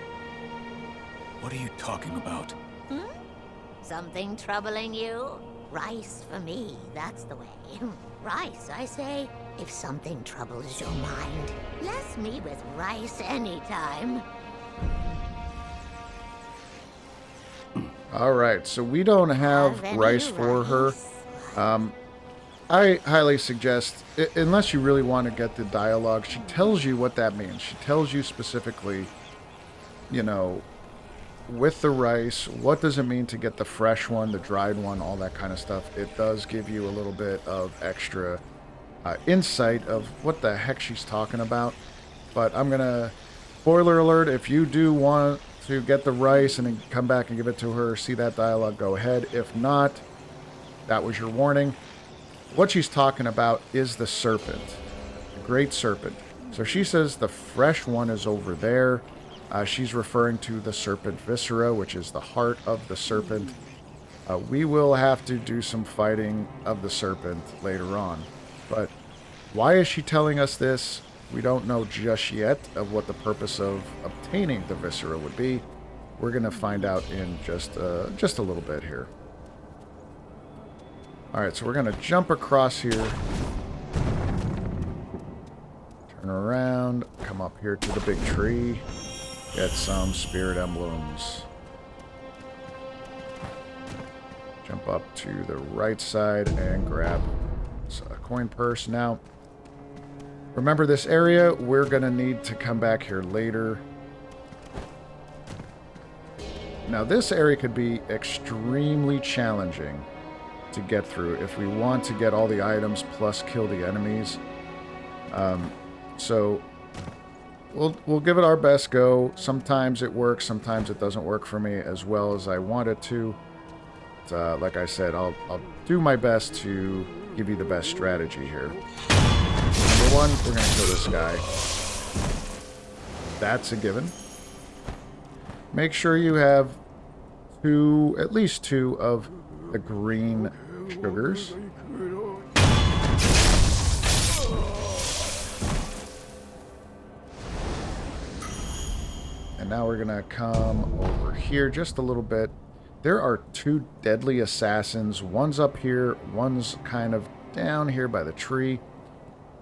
What are you talking about? Something troubling you? Rice for me, that's the way. Rice, I say. If something troubles your mind, bless me with rice anytime. Alright, so we don't have rice for her. I highly suggest, unless you really want to get the dialogue, she tells you what that means. She tells you specifically, you know, with the rice, what does it mean to get the fresh one, the dried one, all that kind of stuff. It does give you a little bit of extra insight of what the heck she's talking about. But I'm going to, spoiler alert, if you do want to get the rice and then come back and give it to her, see that dialogue, go ahead. If not, that was your warning. What she's talking about is the serpent, the great serpent. So she says the fresh one is over there. She's referring to the serpent viscera, which is the heart of the serpent. We will have to do some fighting of the serpent later on. But why is she telling us this? We don't know just yet of what the purpose of obtaining the viscera would be. We're going to find out in just a little bit here. Alright, so we're going to jump across here. Turn around. Come up here to the big tree. Get some spirit emblems. Jump up to the right side and grab a coin purse. Now, remember this area, we're going to need to come back here later. Now, this area could be extremely challenging to get through if we want to get all the items plus kill the enemies. So we'll give it our best go. Sometimes it works, sometimes it doesn't work for me as well as I want it to. Like I said, I'll do my best to give you the best strategy here. Number one, we're going to kill this guy. That's a given. Make sure you have at least two of the green sugars. And now we're going to come over here just a little bit. There are two deadly assassins. One's up here, one's kind of down here by the tree.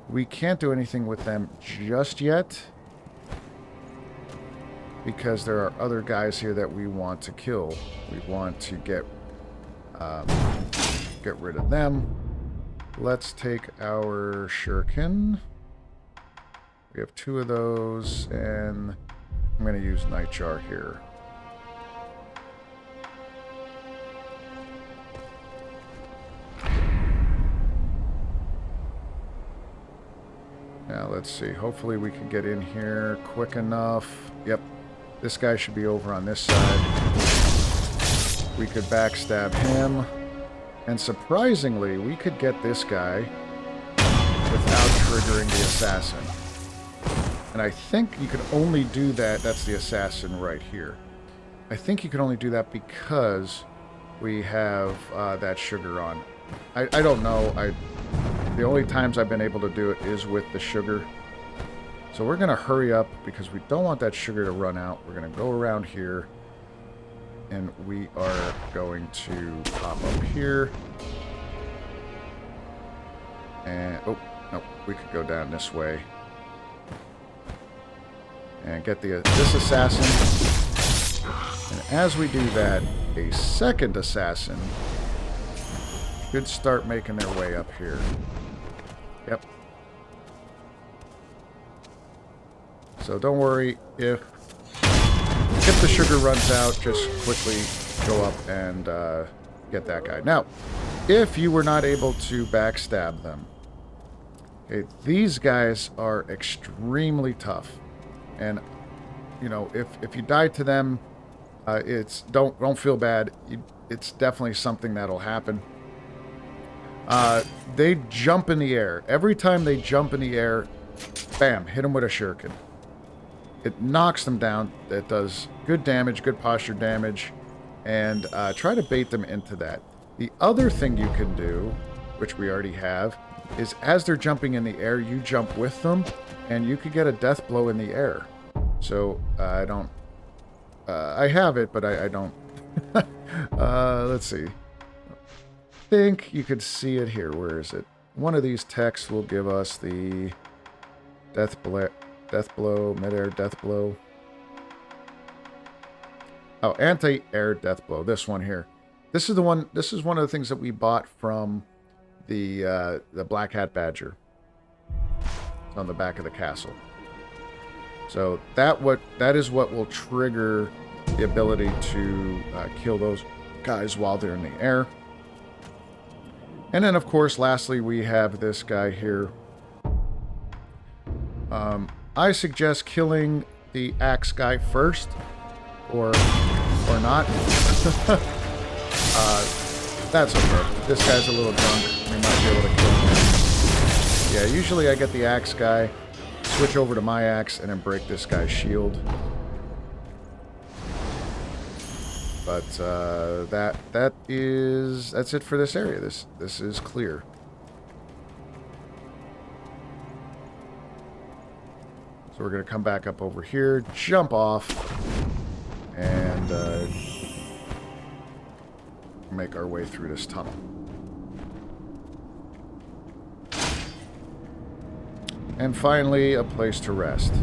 We can't do anything with them just yet, because there are other guys here that we want to kill. We want to get rid of them. Let's take our shuriken. We have two of those, and I'm going to use Nightjar here. Now, let's see. Hopefully we can get in here quick enough. Yep. This guy should be over on this side. We could backstab him. And surprisingly, we could get this guy without triggering the assassin. And I think you could only do that. That's the assassin right here. I think you can only do that because we have that sugar on. I don't know. The only times I've been able to do it is with the sugar. So we're going to hurry up because we don't want that sugar to run out. We're going to go around here. And we are going to pop up here. And, oh, no, we could go down this way. And get this assassin. And as we do that, a second assassin should start making their way up here. Yep. So don't worry if the sugar runs out, just quickly go up and get that guy. Now, if you were not able to backstab them, okay, these guys are extremely tough. And, you know, if you die to them, it's don't feel bad. It's definitely something that'll happen. They jump in the air. Every time they jump in the air, bam, hit them with a shuriken. It knocks them down. It does good damage, good posture damage, and try to bait them into that. The other thing you can do, which we already have, is as they're jumping in the air, you jump with them, and you could get a death blow in the air. So I don't... I have it, but I don't... let's see. I think you could see it here. Where is it? One of these texts will give us the death blow, mid-air death blow. Oh, anti-air death blow. This one here. This is the one. This is one of the things that we bought from the Black Hat Badger. It's on the back of the castle. So that is what will trigger the ability to kill those guys while they're in the air. And then, of course, lastly, we have this guy here. I suggest killing the axe guy first, or not. That's okay. This guy's a little drunk. We might be able to kill him. Yeah, usually I get the axe guy, switch over to my axe, and then break this guy's shield. But that's it for this area. This is clear. So we're gonna come back up over here, jump off, and make our way through this tunnel. And finally, a place to rest.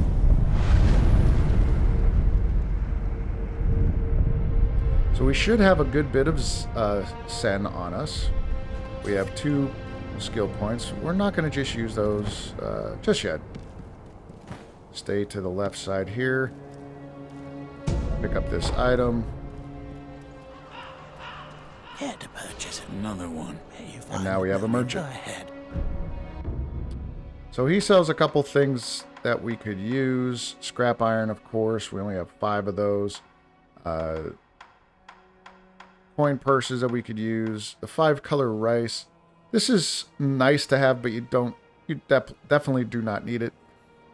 So we should have a good bit of Sen on us. We have 2 skill points. We're not going to just use those just yet. Stay to the left side here. Pick up this item. Here to purchase another one. And now we have a merchant. So he sells a couple things that we could use. Scrap iron, of course. We only have 5 of those. Coin purses that we could use. The 5-color rice. This is nice to have, but you definitely do not need it.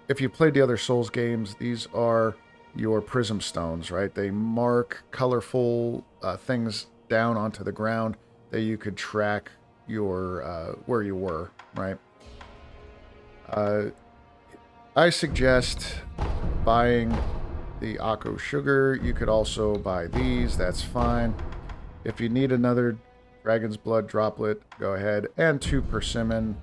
If you played the other Souls games, these are your prism stones, right? They mark colorful things down onto the ground that you could track your where you were, right? I suggest buying the Akko sugar. You could also buy these. That's fine. If you need another Dragon's Blood droplet, go ahead. And 2 persimmon.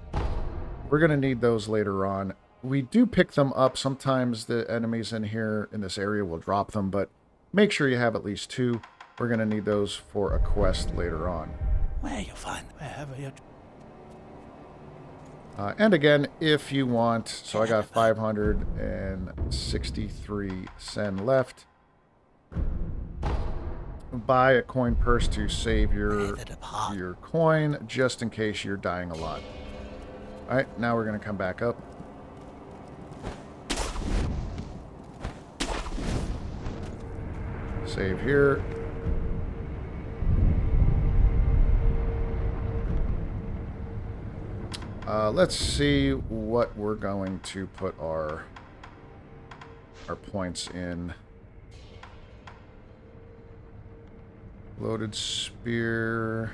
We're going to need those later on. We do pick them up. Sometimes the enemies in here, in this area, will drop them, but make sure you have at least 2. We're going to need those for a quest later on. Where you find, wherever you... And again, if you want, so I got 563 Sen left. Buy a coin purse to save your coin, just in case you're dying a lot. Alright, now we're going to come back up. Save here. Let's see what we're going to put our points in. Loaded spear.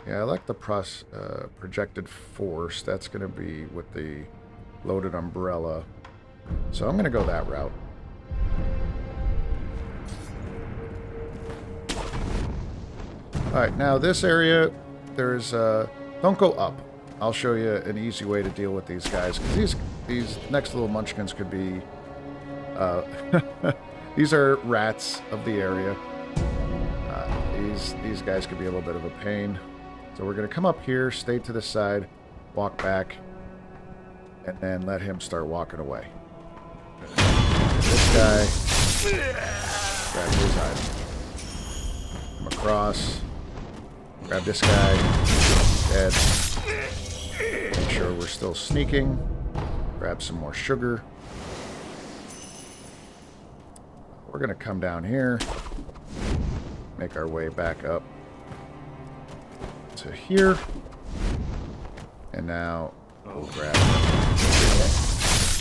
Yeah, I like the projected force. That's going to be with the loaded umbrella. So I'm going to go that route. Alright, now this area, there's don't go up. I'll show you an easy way to deal with these guys. Because these next little munchkins could be... these are rats of the area. These guys could be a little bit of a pain. So we're going to come up here, stay to the side, walk back, and then let him start walking away. This guy, grab his item. Come across, grab this guy, dead. Make sure we're still sneaking. Grab some more sugar. We're going to come down here, make our way back up to here, and now we'll grab it.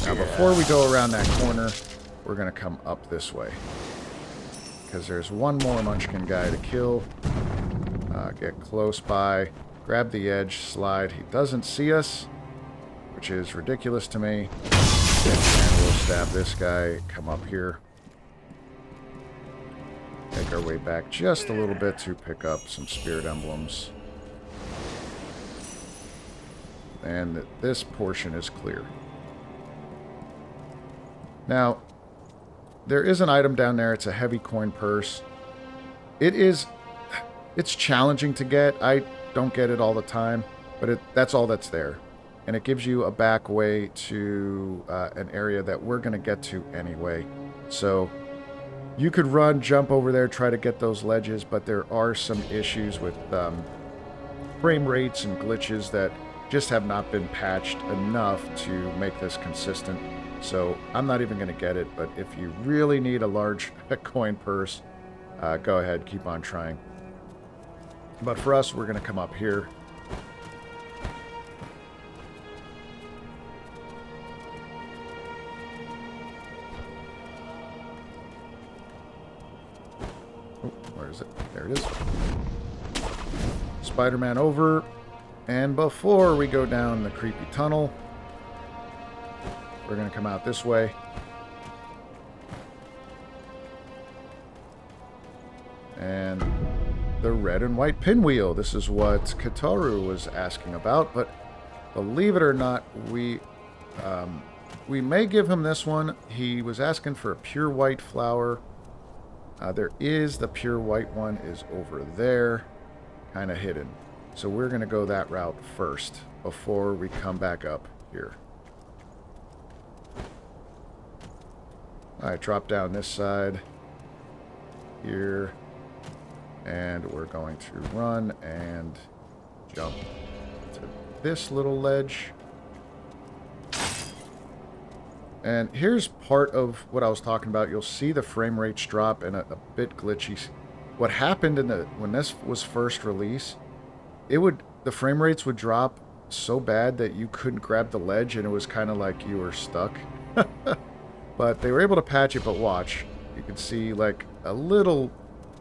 Now before we go around that corner, we're going to come up this way, because there's one more Munchkin guy to kill. Get close by, grab the edge, slide. He doesn't see us, which is ridiculous to me. And we'll stab this guy, come up here. Make our way back just a little bit to pick up some spirit emblems. And this portion is clear. Now, there is an item down there. It's a heavy coin purse. It's challenging to get. I don't get it all the time, but that's all that's there. And it gives you a back way to an area that we're going to get to anyway. So you could run, jump over there, try to get those ledges, but there are some issues with frame rates and glitches that just have not been patched enough to make this consistent. So I'm not even going to get it, but if you really need a large coin purse, go ahead, keep on trying. But for us, we're going to come up here. Oh, where is it? There it is. Spider-Man over. And before we go down the creepy tunnel, we're going to come out this way. And the red and white pinwheel. This is what Kataru was asking about, but believe it or not, we may give him this one. He was asking for a pure white flower. There is the pure white one is over there, kind of hidden. So we're going to go that route first before we come back up here. Alright, drop down this side here. And we're going to run and jump to this little ledge. And here's part of what I was talking about. You'll see the frame rates drop and a bit glitchy. What happened when this was first released, the frame rates would drop so bad that you couldn't grab the ledge, and it was kind of like you were stuck. But they were able to patch it. But watch, you can see like a little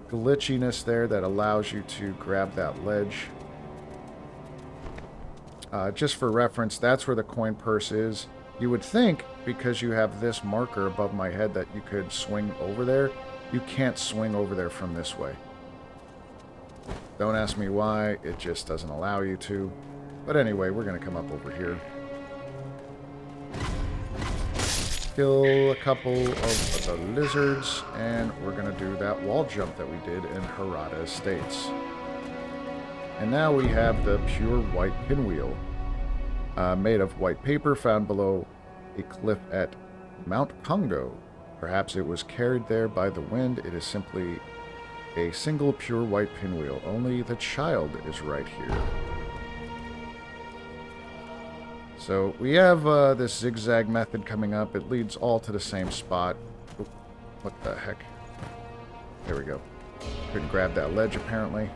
glitchiness there that allows you to grab that ledge. Just for reference, that's where the coin purse is. You would think, because you have this marker above my head, that you could swing over there. You can't swing over there from this way. Don't ask me why, it just doesn't allow you to. But anyway, we're going to come up over here. Kill a couple of the lizards, and we're going to do that wall jump that we did in Harada Estates. And now we have the pure white pinwheel, made of white paper found below a cliff at Mount Congo. Perhaps it was carried there by the wind. It is simply a single pure white pinwheel. Only the child is right here. So we have this zigzag method coming up. It leads all to the same spot. Oop, what the heck? There we go. Couldn't grab that ledge apparently.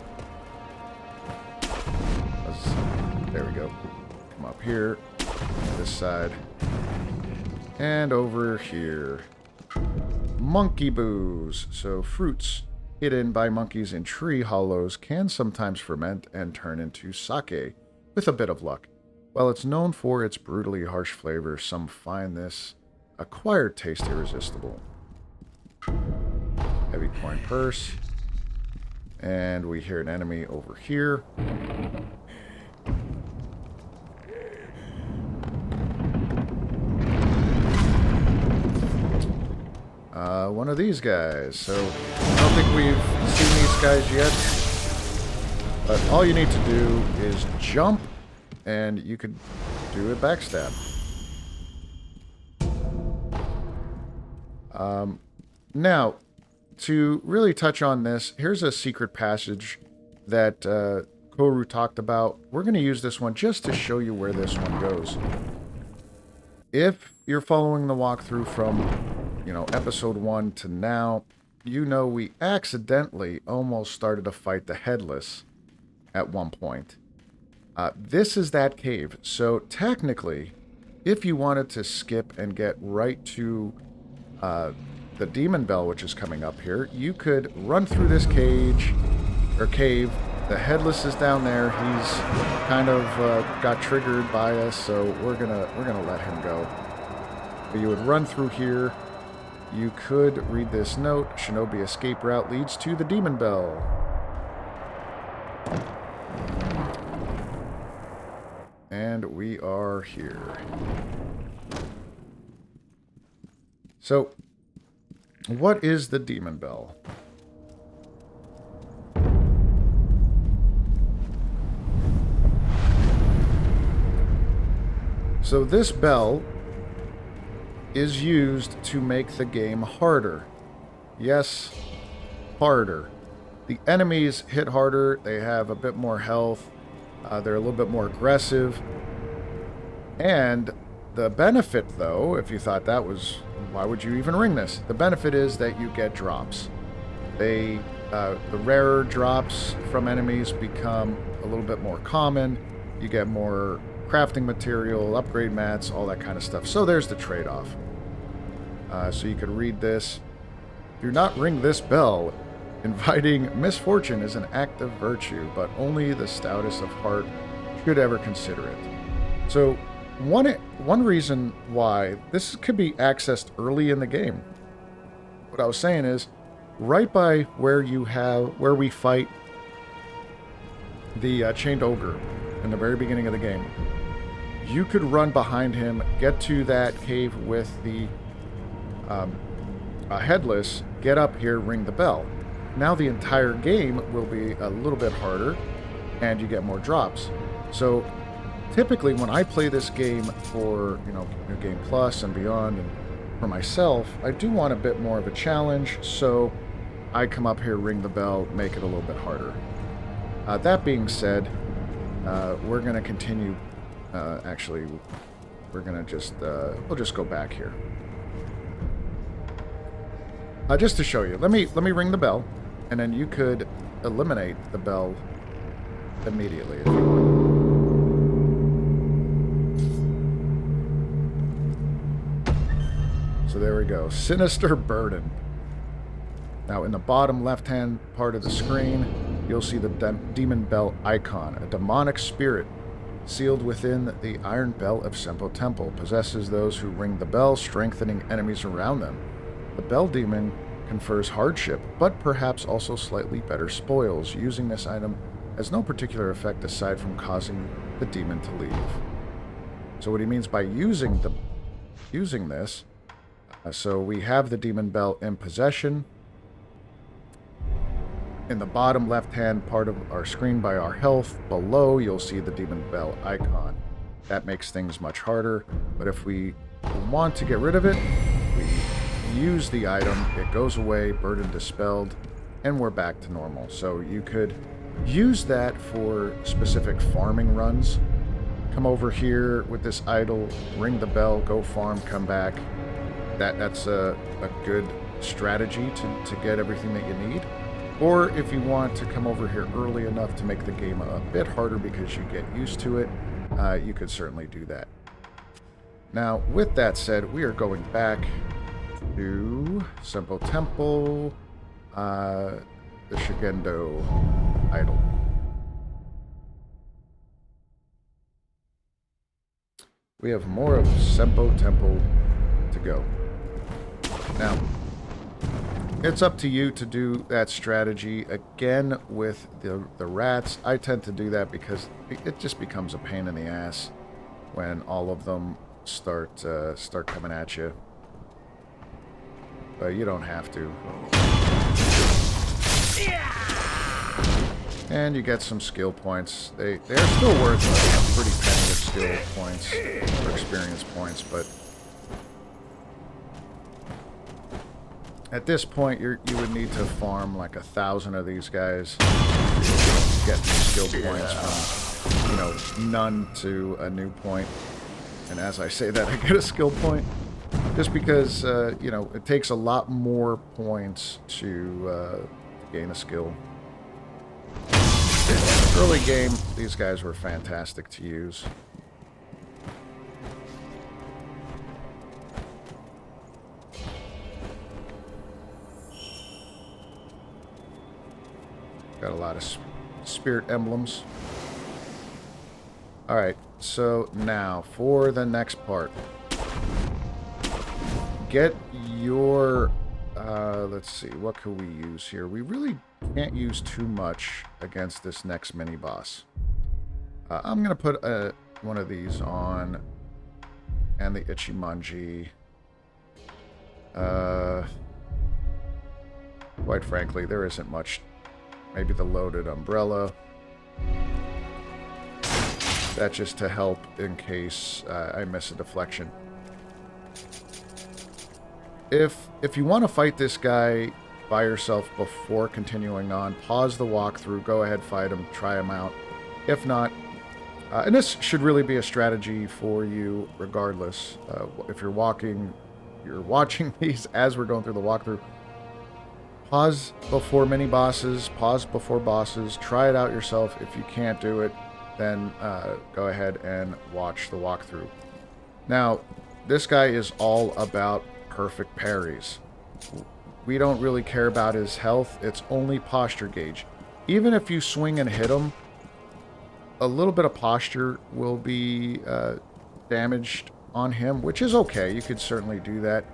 There we go. Come up here. This side. And over here. Monkey booze. So fruits hidden by monkeys in tree hollows can sometimes ferment and turn into sake with a bit of luck. While it's known for its brutally harsh flavor, some find this acquired taste irresistible. Heavy coin purse. And we hear an enemy over here. One of these guys. So I don't think we've seen these guys yet. But all you need to do is jump, and you could do a backstab. Now, to really touch on this, here's a secret passage that Koru talked about. We're going to use this one just to show you where this one goes. If you're following the walkthrough from, episode 1 to now, we accidentally almost started a fight the Headless at one point. This is that cave. So technically, if you wanted to skip and get right to the Demon Bell, which is coming up here, you could run through this cave. The Headless is down there. He's kind of got triggered by us, so we're gonna let him go. But you would run through here. You could read this note. Shinobi escape route leads to the Demon Bell. And we are here. So, what is the Demon Bell? So this bell is used to make the game harder. Yes, harder. The enemies hit harder, they have a bit more health, they're a little bit more aggressive. And the benefit, though, if you thought that was, why would you even ring this? The benefit is that you get drops. The rarer drops from enemies become a little bit more common. You get more crafting material, upgrade mats, all that kind of stuff. So there's the trade-off. So you could read this. Do not ring this bell. Inviting misfortune is an act of virtue, but only the stoutest of heart should ever consider it. So one reason why this could be accessed early in the game. What I was saying is, right by where we fight the chained ogre in the very beginning of the game, you could run behind him, get to that cave with the Headless, get up here, ring the bell. Now the entire game will be a little bit harder, and you get more drops. So typically when I play this game for, New Game Plus and beyond, and for myself, I do want a bit more of a challenge, so I come up here, ring the bell, make it a little bit harder. That being said, we're going to continue. Actually, we're going to we'll just go back here. Just to show you, let me ring the bell, and then you could eliminate the bell immediately if you want. So there we go. Sinister Burden. Now in the bottom left-hand part of the screen, you'll see the Demon Bell icon. A demonic spirit sealed within the Iron Bell of Senpou Temple possesses those who ring the bell, strengthening enemies around them. The Bell Demon confers hardship, but perhaps also slightly better spoils. Using this item has no particular effect aside from causing the demon to leave. So what he means by using this, so we have the Demon Bell in possession. In the bottom left-hand part of our screen by our health, below you'll see the Demon Bell icon. That makes things much harder, but if we want to get rid of it, we use the item, it goes away, burden dispelled, and we're back to normal. So you could use that for specific farming runs. Come over here with this idol, ring the bell, go farm, come back. That's a good strategy to get everything that you need. Or if you want to come over here early enough to make the game a bit harder because you get used to it, you could certainly do that. Now, with that said, we are going back to Senpou Temple, the Shigendo idol. We have more of Senpou Temple to go. Now, it's up to you to do that strategy. Again, with the rats, I tend to do that because it just becomes a pain in the ass when all of them start coming at you. But you don't have to. And you get some skill points. They're still worth a pretty penny of skill points or experience points, but At this point, you would need to farm like 1,000 of these guys. Get skill points from, you know, none to a new point. And as I say that, I get a skill point. Just because, you know, it takes a lot more points to gain a skill. Early game, these guys were fantastic to use. Got a lot of spirit emblems. Alright, so now for the next part. Get your... let's see, what could we use here? We really can't use too much against this next mini-boss. I'm going to put one of these on. And the Ichimonji. Quite frankly, there isn't much. Maybe the loaded umbrella. That's just to help in case I miss a deflection. If you want to fight this guy by yourself before continuing on, pause the walkthrough, go ahead, fight him, try him out. If not, and this should really be a strategy for you regardless. If you're watching these as we're going through the walkthrough, pause before mini-bosses, pause before bosses, try it out yourself. If you can't do it, then go ahead and watch the walkthrough. Now, this guy is all about perfect parries. We don't really care about his health. It's only posture gauge. Even if you swing and hit him, a little bit of posture will be damaged on him, which is okay. You could certainly do that.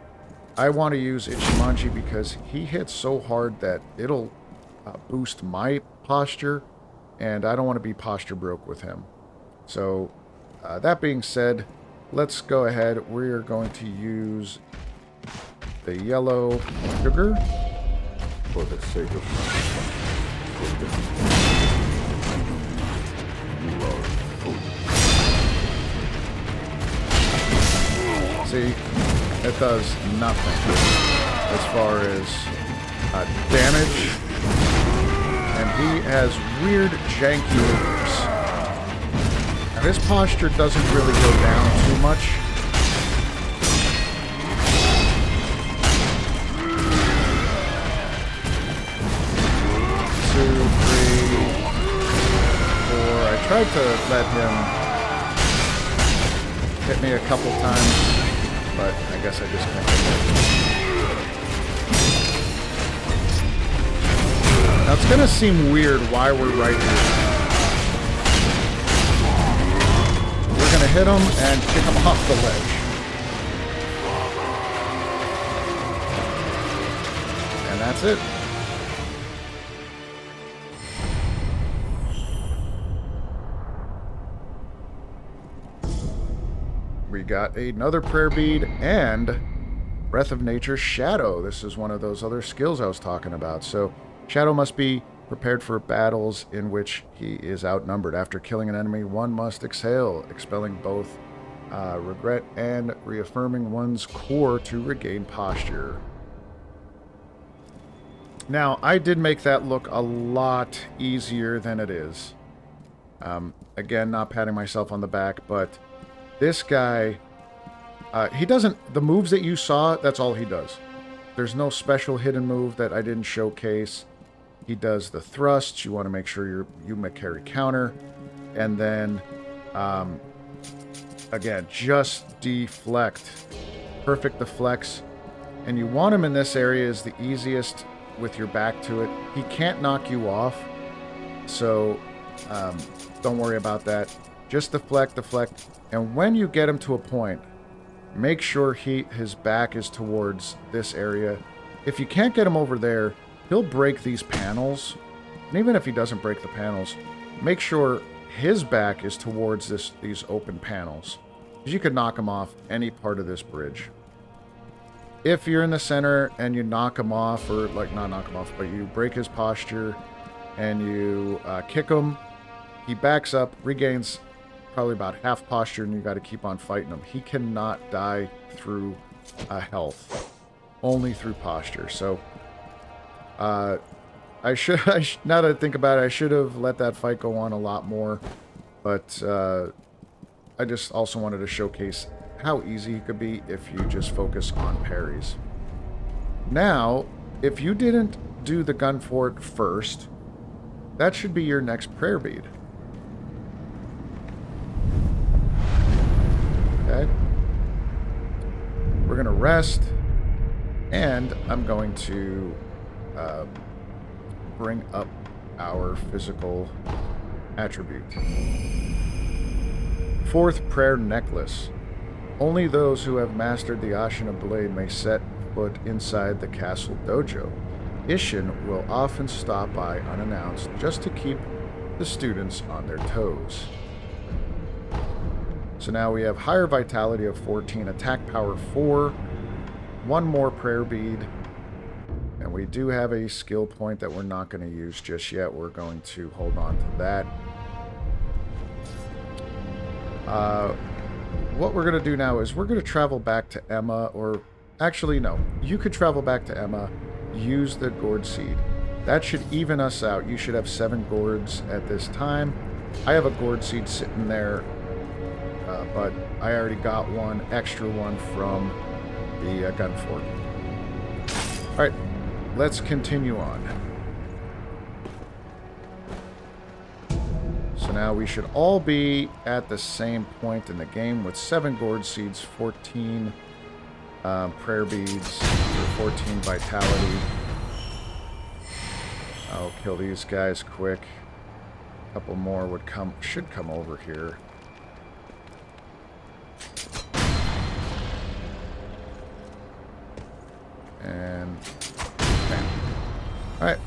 I want to use Ichimonji because he hits so hard that it'll boost my posture, and I don't want to be posture broke with him. So, that being said, let's go ahead. We're going to use the yellow sugar. For the sake of See, it does nothing as far as damage, and he has weird janky moves. Now his posture doesn't really go down too much. I tried to let him hit me a couple times, but I guess I just can't hit him. Now it's gonna seem weird why we're right here. We're gonna hit him and kick him off the ledge. And that's it. We got another prayer bead and Breath of Nature's Shadow. This is one of those other skills I was talking about. So Shadow must be prepared for battles in which he is outnumbered. After killing an enemy, one must exhale, expelling both regret and reaffirming one's core to regain posture. Now, I did make that look a lot easier than it is. Again, not patting myself on the back, but this guy, he doesn't... The moves that you saw, that's all he does. There's no special hidden move that I didn't showcase. He does the thrusts. You want to make sure you carry counter. And then, again, just deflect. Perfect deflects. And you want him in this area is the easiest with your back to it. He can't knock you off. So, don't worry about that. Just deflect. And when you get him to a point, make sure his back is towards this area. If you can't get him over there, he'll break these panels. And even if he doesn't break the panels, make sure his back is towards these open panels. Because you could knock him off any part of this bridge. If you're in the center and you knock him off, or like not knock him off, but you break his posture and you kick him, he backs up, regains probably about half posture, and you got to keep on fighting him. He cannot die through health. only through posture. So, I should, now that I think about it, I should have let that fight go on a lot more. But I just also wanted to showcase how easy it could be if you just focus on parries. Now, if you didn't do the gun fort first, that should be your next prayer bead. Okay. We're going to rest, and I'm going to bring up our physical attribute. 4th prayer necklace. Only those who have mastered the Ashina blade may set foot inside the castle dojo. Isshin will often stop by unannounced just to keep the students on their toes. So now we have higher vitality of 14, attack power 4, 1 more prayer bead, and we do have a skill point that we're not going to use just yet. We're going to hold on to that. What we're going to do now is we're going to travel back to Emma, or actually no, you could travel back to Emma, use the gourd seed. That should even us out. You should have 7 gourds at this time. I have a gourd seed sitting there, but I already got one extra one from the gun fort. Alright, let's continue on. So now we should all be at the same point in the game with 7 gourd seeds, 14 prayer beads, 14 vitality. I'll kill these guys quick. A couple more should come over here. And bam. Alright.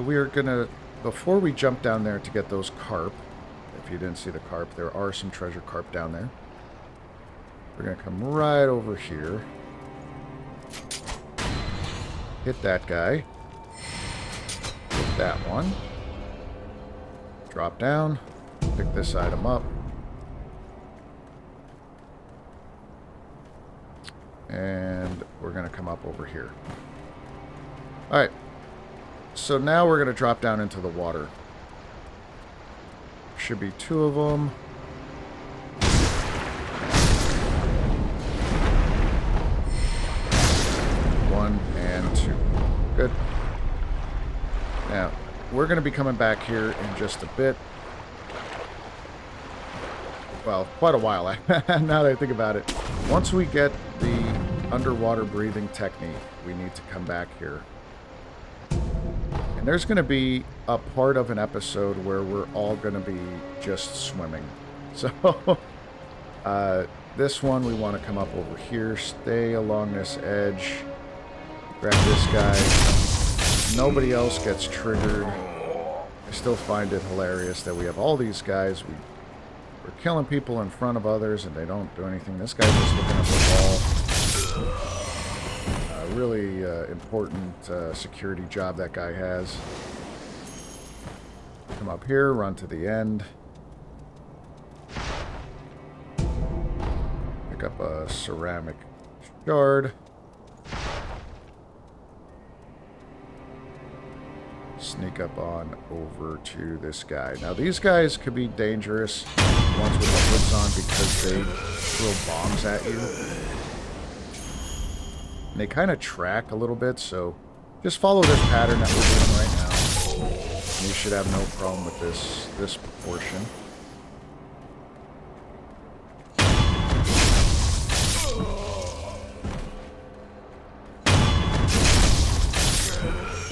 We are gonna, before we jump down there to get those carp, if you didn't see the carp, there are some treasure carp down there. We're gonna come right over here. Hit that guy. Hit that one. Drop down. Pick this item up. And we're going to come up over here. Alright. So now we're going to drop down into the water. Should be 2 of them. One and 2. Good. Now, we're going to be coming back here in just a bit. Well, quite a while, now that I think about it. Once we get the underwater breathing technique, we need to come back here. And there's going to be a part of an episode where we're all going to be just swimming. So, this one we want to come up over here, stay along this edge, grab this guy. Nobody else gets triggered. I still find it hilarious that we have all these guys. We're killing people in front of others and they don't do anything. This guy's just looking at the wall. Really important security job that guy has. Come up here, run to the end. Pick up a ceramic shard. Sneak up on over to this guy. Now these guys could be dangerous ones with the hoods on because they throw bombs at you. And they kind of track a little bit, so just follow this pattern that we're doing right now. And you should have no problem with this portion.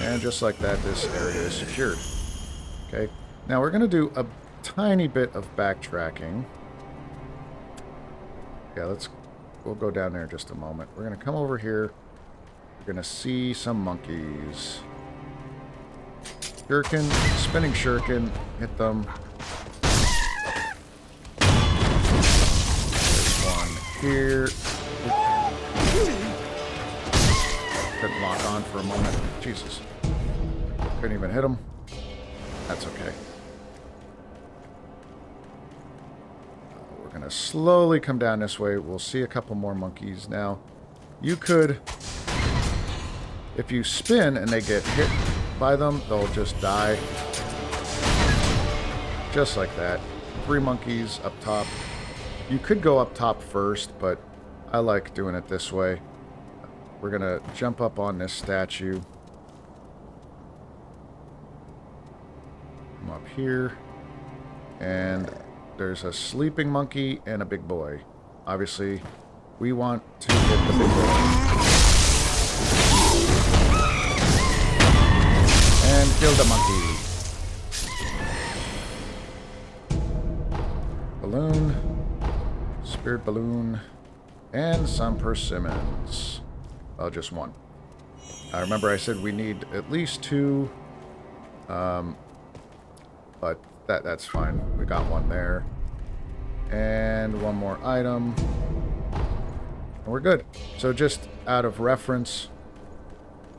And just like that, this area is secured. Okay, now we're going to do a tiny bit of backtracking. Yeah, we'll go down there in just a moment. We're going to come over here. We're going to see some monkeys. Shuriken, spinning shuriken, hit them. There's one here. Couldn't lock on for a moment. Jesus. Couldn't even hit him. That's okay. We're going going to slowly come down this way. We'll see a couple more monkeys. Now, you could... If you spin and they get hit by them, they'll just die. Just like that. 3 monkeys up top. You could go up top first, but I like doing it this way. We're going to jump up on this statue. Come up here. And there's a sleeping monkey and a big boy. Obviously, we want to hit the big boy. And kill the monkey. Balloon. Spirit balloon. And some persimmons. Oh, just 1. I remember I said we need at least 2. But that's fine. We got 1 there. And 1 more item. And we're good. So just out of reference,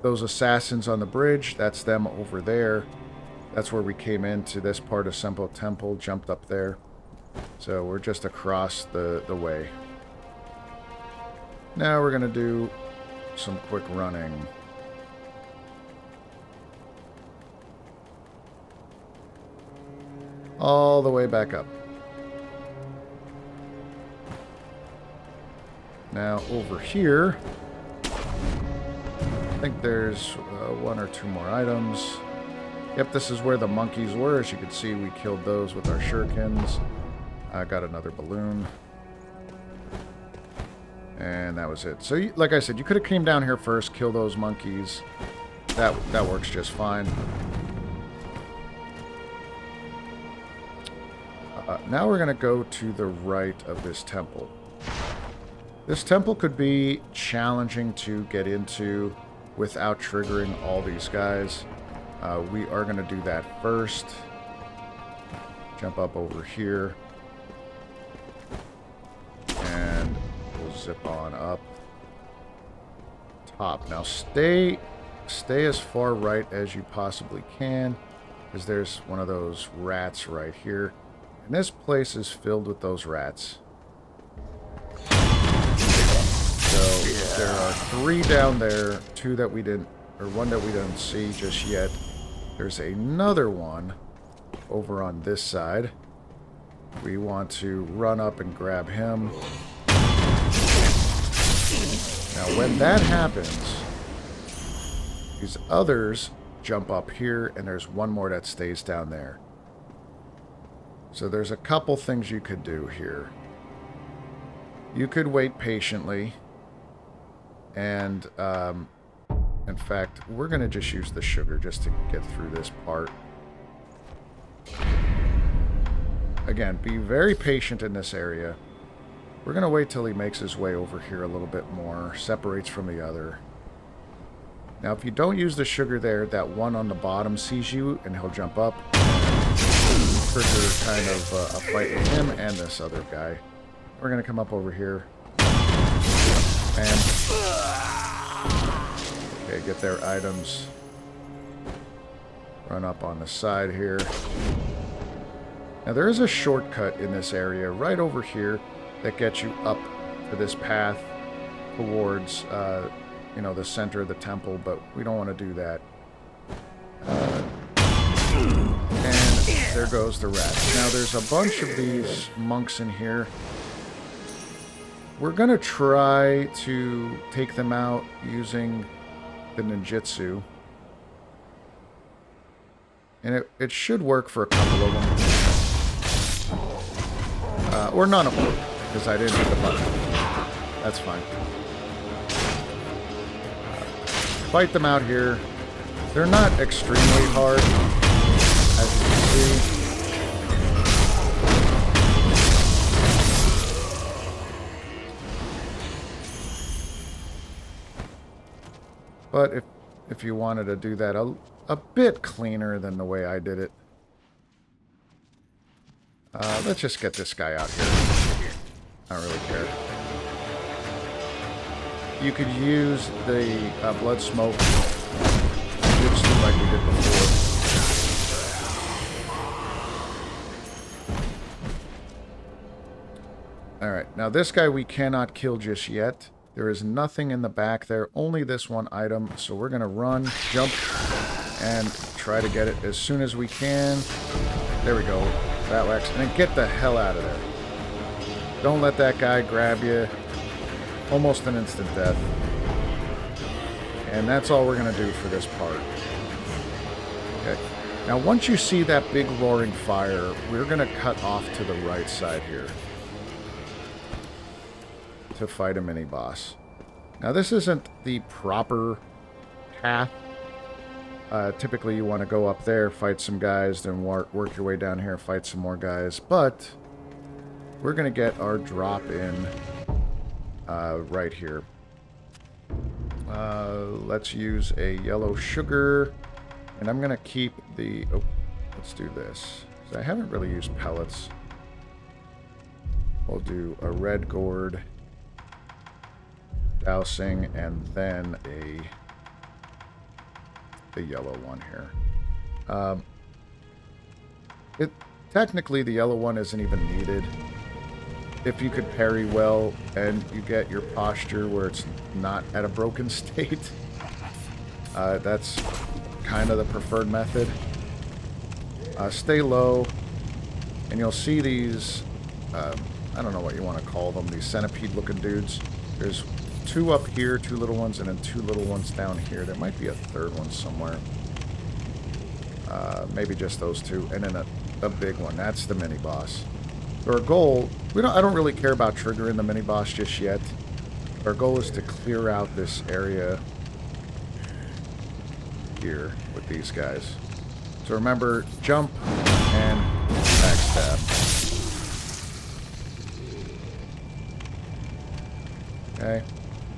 those assassins on the bridge, that's them over there. That's where we came into this part of Senpou Temple, jumped up there. So we're just across the way. Now we're going to do some quick running. All the way back up. Now over here, I think there's 1 or 2 more items. Yep, this is where the monkeys were. As you can see, we killed those with our shurikens. I got another balloon. And that was it. So, like I said, you could have came down here first, kill those monkeys. That works just fine. Now we're going to go to the right of this temple. This temple could be challenging to get into without triggering all these guys. We are going to do that first. Jump up over here. And we'll zip on up. Top. Now stay as far right as you possibly can, because there's one of those rats right here. And this place is filled with those rats. So there are 3 down there, 2 that we didn't, or 1 that we didn't see just yet. There's another one over on this side. We want to run up and grab him. Now when that happens, these others jump up here, and there's 1 more that stays down there. So there's a couple things you could do here. You could wait patiently. And, in fact, we're going to just use the sugar just to get through this part. Again, be very patient in this area. We're going to wait till he makes his way over here a little bit more. Separates from the other. Now, if you don't use the sugar there, that one on the bottom sees you, and he'll jump up. Trigger kind of a fight with him and this other guy. We're going to come up over here. And... okay, get their items. Run up on the side here. Now there is a shortcut in this area right over here that gets you up to this path towards, you know, the center of the temple, but we don't want to do that. And there goes the rat. Now there's a bunch of these monks in here. We're going to try to take them out using the ninjutsu. And it should work for a couple of them. Or none of them, because I didn't hit the button. That's fine. Fight them out here. They're not extremely hard, as you can see. But if you wanted to do that a bit cleaner than the way I did it, let's just get this guy out here. I don't really care. You could use the blood smoke jutsu like we did before. Alright, now this guy we cannot kill just yet. There is nothing in the back there, only this one item. So we're going to run, jump, and try to get it as soon as we can. There we go. That wax. And then get the hell out of there. Don't let that guy grab you. Almost an instant death. And that's all we're going to do for this part. Okay. Now, once you see that big roaring fire, we're going to cut off to the right side here to fight a mini-boss. Now, this isn't the proper path. Typically, you want to go up there, fight some guys, then work your way down here, fight some more guys. But we're going to get our drop in right here. Let's use a yellow sugar. And I'm going to keep the... Oh, let's do this. I haven't really used pellets. We'll do a red gourd, dousing, and then the yellow one here. Technically, the yellow one isn't even needed. If you could parry well and you get your posture where it's not at a broken state, that's kind of the preferred method. Stay low, and you'll see these, I don't know what you want to call them, these centipede-looking dudes. There's two up here, two little ones, and then two little ones down here. There might be a third one somewhere. Maybe just those two, and then a big one. That's the mini-boss. Our goal, I don't really care about triggering the mini-boss just yet. Our goal is to clear out this area here with these guys. So remember, jump and backstab. Okay.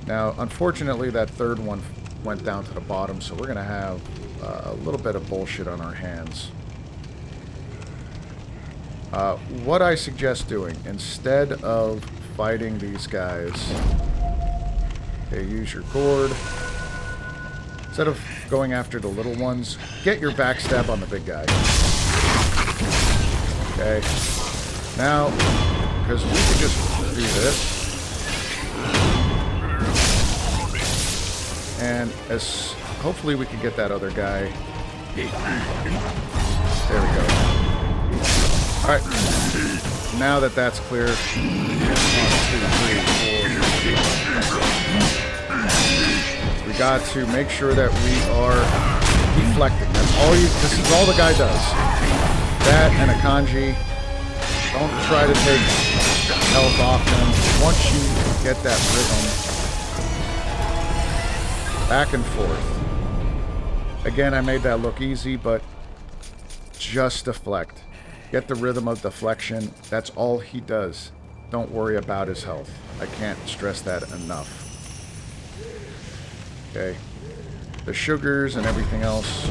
Now, unfortunately, that third one went down to the bottom, so we're going to have a little bit of bullshit on our hands. What I suggest doing, instead of fighting these guys, okay, use your gourd. Instead of going after the little ones, get your backstab on the big guy. Okay. Now, because we could just do this. And hopefully we can get that other guy. There we go. Alright. Now that that's clear. 1, 2, 3, 4. We got to make sure that we are deflecting. That's all this is all the guy does. That and a kanji. Don't try to take health off him. Once you get that rhythm, back and forth. Again, I made that look easy, but just deflect. Get the rhythm of deflection. That's all he does. Don't worry about his health. I can't stress that enough. Okay. The sugars and everything else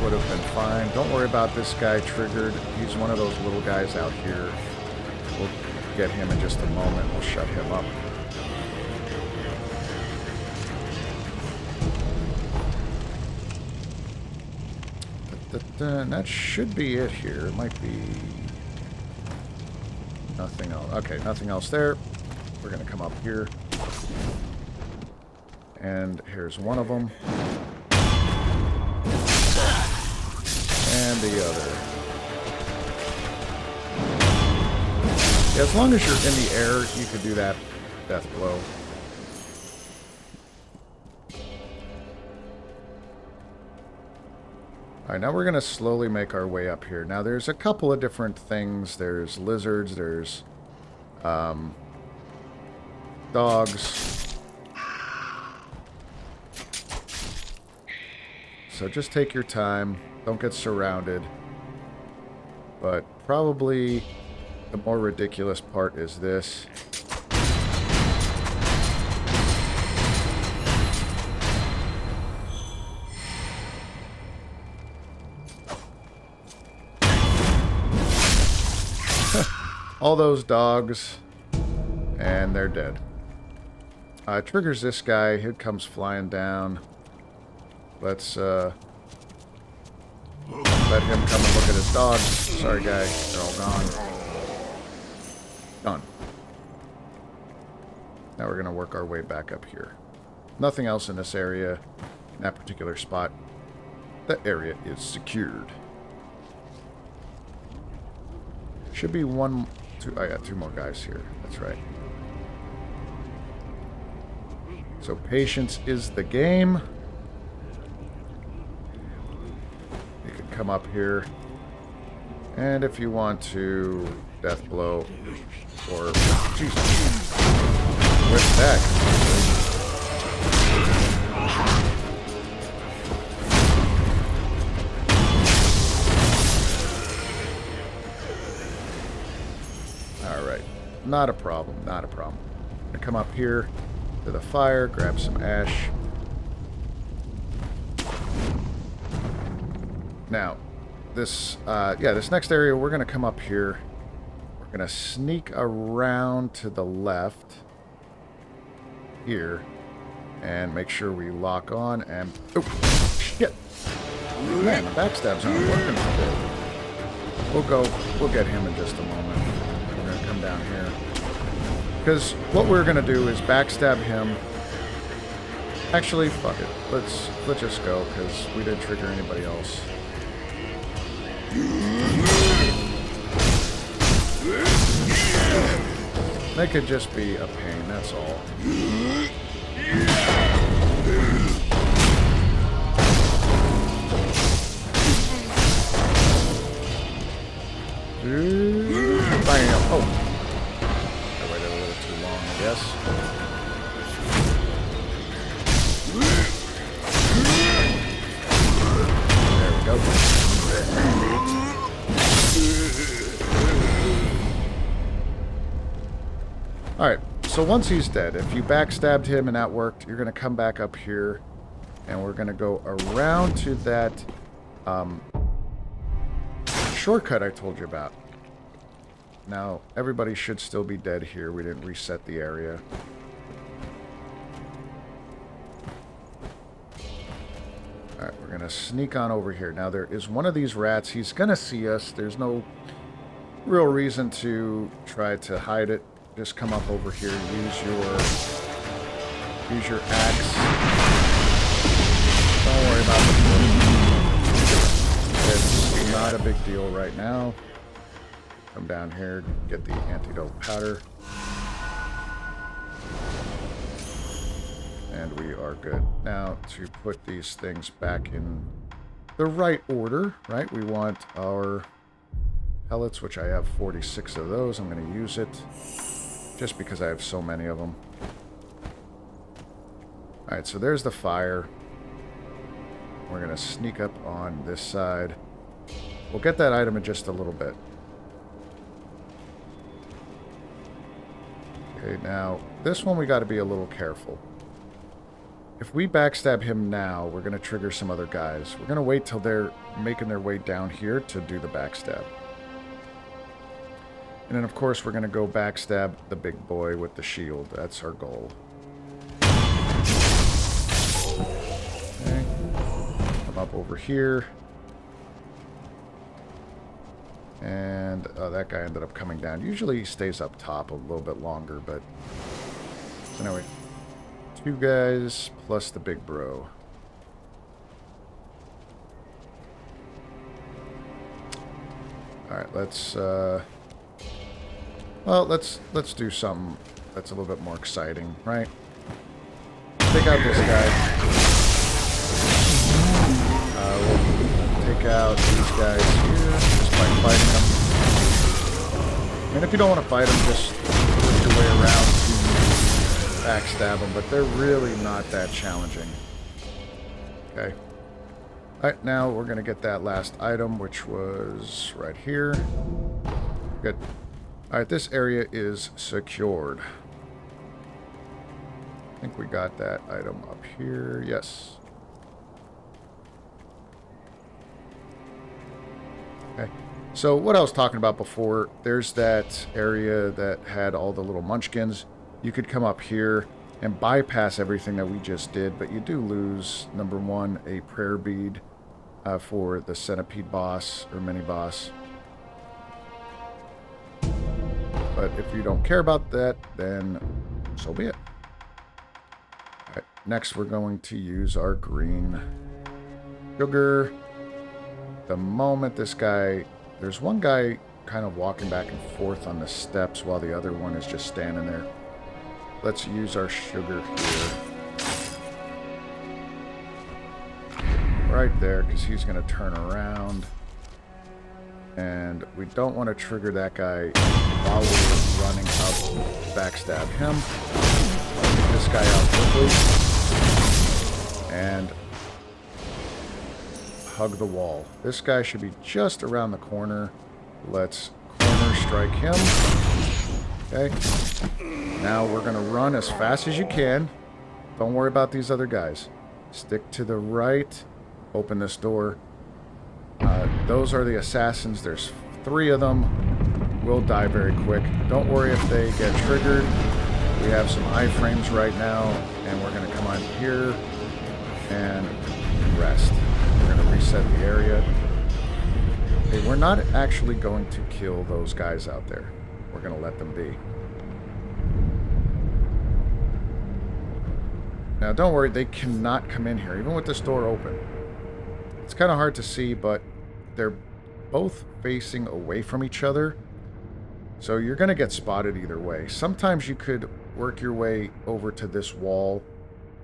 would have been fine. Don't worry about this guy triggered. He's one of those little guys out here. We'll get him in just a moment. We'll shut him up. And that should be it here. It might be nothing else. Okay, nothing else there. We're going to come up here. And here's one of them. And the other. Yeah, as long as you're in the air, you could do that death blow. Alright, now we're going to slowly make our way up here. Now, there's a couple of different things. There's lizards, there's dogs. So just take your time. Don't get surrounded. But probably the more ridiculous part is this. All those dogs, and they're dead. Triggers this guy. He comes flying down. Let's let him come and look at his dogs. Sorry, guy. They're all gone. Done. Now we're going to work our way back up here. Nothing else in this area, in that particular spot. That area is secured. Should be one, two, I got 2 more guys here. That's right. So patience is the game. You can come up here. And if you want to death blow or Jesus, whip back. Alright. Not a problem, not a problem. I'm gonna come up here to the fire, grab some ash. Now, this next area, we're gonna come up here. We're gonna sneak around to the left here and make sure we lock on and oh shit! Man, the backstabs aren't working today. We'll get him in just a moment. We're gonna come down here. Because what we're gonna do is backstab him. Actually, fuck it. Let's just go, because we didn't trigger anybody else. They could just be a pain, that's all. Bam! Oh! I waited a little too long, I guess. There we go. Alright, so once he's dead, if you backstabbed him and that worked, you're going to come back up here, and we're going to go around to that shortcut I told you about. Now, everybody should still be dead here. We didn't reset the area. Alright, we're going to sneak on over here. Now, there is one of these rats. He's going to see us. There's no real reason to try to hide it. Just come up over here, use your axe. Don't worry about the It's not a big deal right now. Come down here, get the antidote powder. And we are good. Now, to put these things back in the right order, right? We want our pellets, which I have 46 of those. I'm going to use it. Just because I have so many of them. Alright, so there's the fire. We're going to sneak up on this side. We'll get that item in just a little bit. Okay, now, this one we got to be a little careful. If we backstab him now, we're going to trigger some other guys. We're going to wait till they're making their way down here to do the backstab. And then, of course, we're going to go backstab the big boy with the shield. That's our goal. Okay. Come up over here. And that guy ended up coming down. Usually he stays up top a little bit longer, but... So anyway, 2 guys plus the big bro. Alright, let's... Well, let's do something that's a little bit more exciting, right? Take out this guy. We'll take out these guys here just by fighting them. And if you don't want to fight them, just work your way around to backstab them, but they're really not that challenging. Okay. Alright, now we're going to get that last item, which was right here. Good. Alright, this area is secured. I think we got that item up here. Yes. Okay. So what I was talking about before, there's that area that had all the little munchkins. You could come up here and bypass everything that we just did, but you do lose, number 1, a prayer bead for the Centipede boss, or mini-boss. But if you don't care about that, then so be it. Alright, next we're going to use our green sugar. The moment this guy... There's one guy kind of walking back and forth on the steps while the other one is just standing there. Let's use our sugar here. Right there, because he's going to turn around. And we don't want to trigger that guy while we're running up, backstab him. Get this guy out quickly. And hug the wall. This guy should be just around the corner. Let's corner strike him. Okay. Now we're going to run as fast as you can. Don't worry about these other guys. Stick to the right. Open this door. Those are the assassins. There's 3 of them. We'll die very quick. Don't worry if they get triggered. We have some iframes right now, and we're going to come on here and rest. We're going to reset the area. Okay, we're not actually going to kill those guys out there. We're going to let them be. Now, don't worry. They cannot come in here, even with this door open. It's kind of hard to see, but they're both facing away from each other. So you're going to get spotted either way. Sometimes you could work your way over to this wall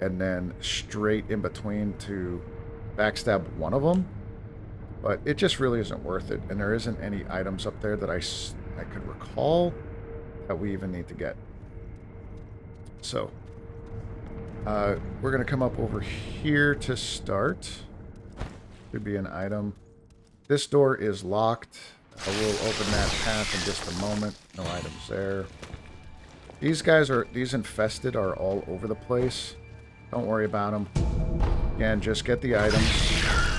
and then straight in between to backstab one of them. But it just really isn't worth it. And there isn't any items up there that I could recall that we even need to get. So we're going to come up over here to start. Should be an item. This door is locked. I will open that path in just a moment. No items there. These guys are, these infested are all over the place. Don't worry about them. Again, just get the items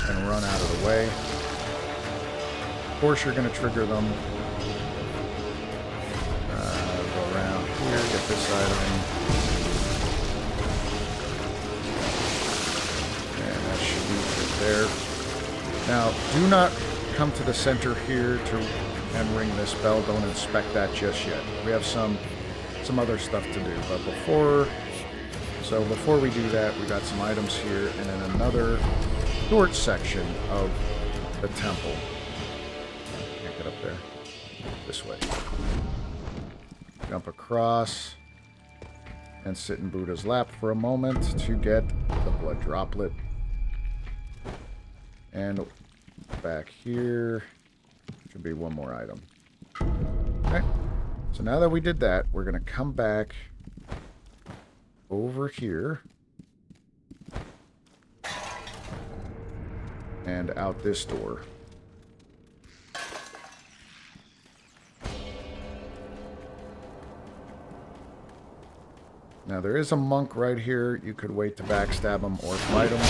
and run out of the way. Of course, you're going to trigger them. Go around here, get this item. And that should be right there. Now, do not come to the center here and ring this bell. Don't inspect that just yet. We have some other stuff to do. But before we do that, we got some items here and then another short section of the temple. Can't get up there. This way. Jump across and sit in Buddha's lap for a moment to get the blood droplet. And back here should be one more item. Okay. So now that we did that, we're going to come back over here and out this door. Now there is a monk right here. You could wait to backstab him or fight him.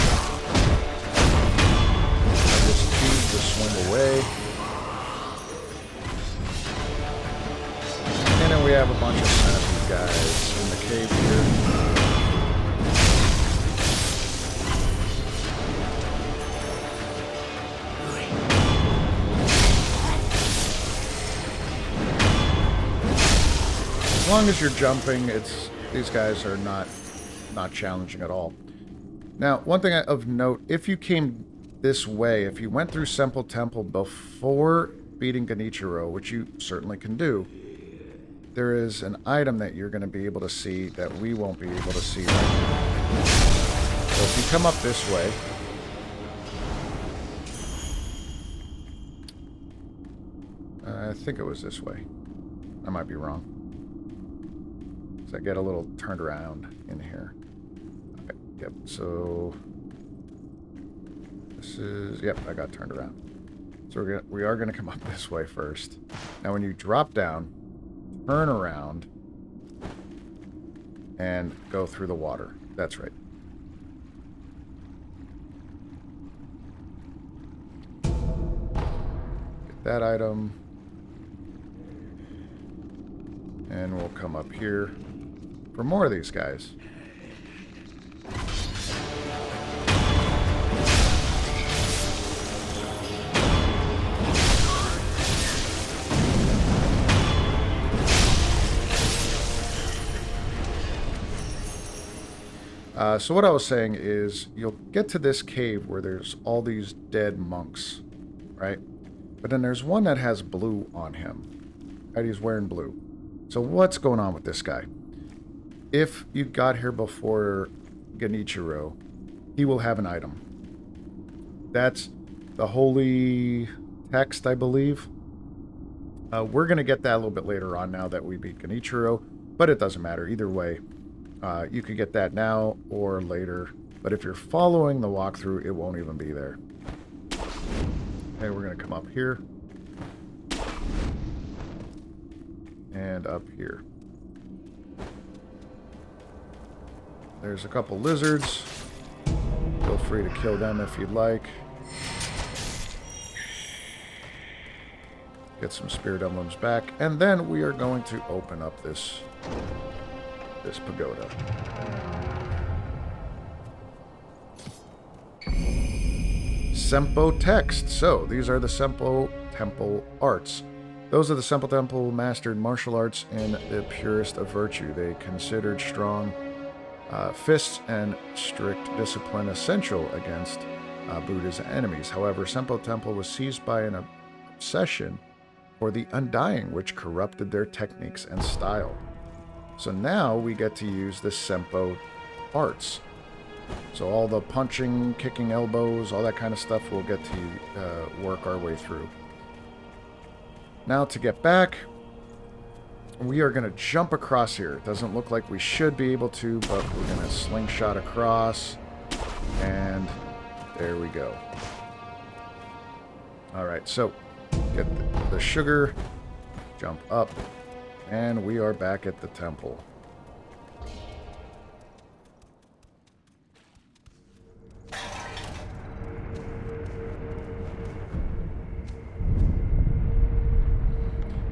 To swing away. And then we have a bunch of Centipede guys in the cave here. As long as you're jumping, these guys are not challenging at all. Now, one thing of note, if you came this way, if you went through Senpou Temple before beating Genichiro, which you certainly can do, there is an item that you're going to be able to see that we won't be able to see right now. So if you come up this way, I think it was this way. I might be wrong. So I get a little turned around in here. Okay, yep, so this is, yep, I got turned around. So we are gonna come up this way first. Now when you drop down, turn around and go through the water. That's right. Get that item. And we'll come up here for more of these guys. So what I was saying is, you'll get to this cave where there's all these dead monks, right? But then there's one that has blue on him. Right, he's wearing blue. So what's going on with this guy? If you got here before Genichiro, he will have an item. That's the Holy Text, I believe. We're going to get that a little bit later on now that we beat Genichiro, but it doesn't matter. Either way, you could get that now or later, but if you're following the walkthrough, it won't even be there. Okay, we're going to come up here. And up here. There's a couple lizards. Feel free to kill them if you'd like. Get some spirit emblems back, and then we are going to open up this pagoda. Senpou Text. So these are the Senpou Temple arts. Those are the Senpou Temple mastered martial arts in the purest of virtue. They considered strong fists and strict discipline essential against Buddha's enemies. However, Senpou Temple was seized by an obsession for the undying, which corrupted their techniques and style. So now we get to use the Senpou arts. So all the punching, kicking elbows, all that kind of stuff we'll get to work our way through. Now to get back, we are going to jump across here. It doesn't look like we should be able to, but we're going to slingshot across. And there we go. Alright, so get the sugar, jump up, and we are back at the temple.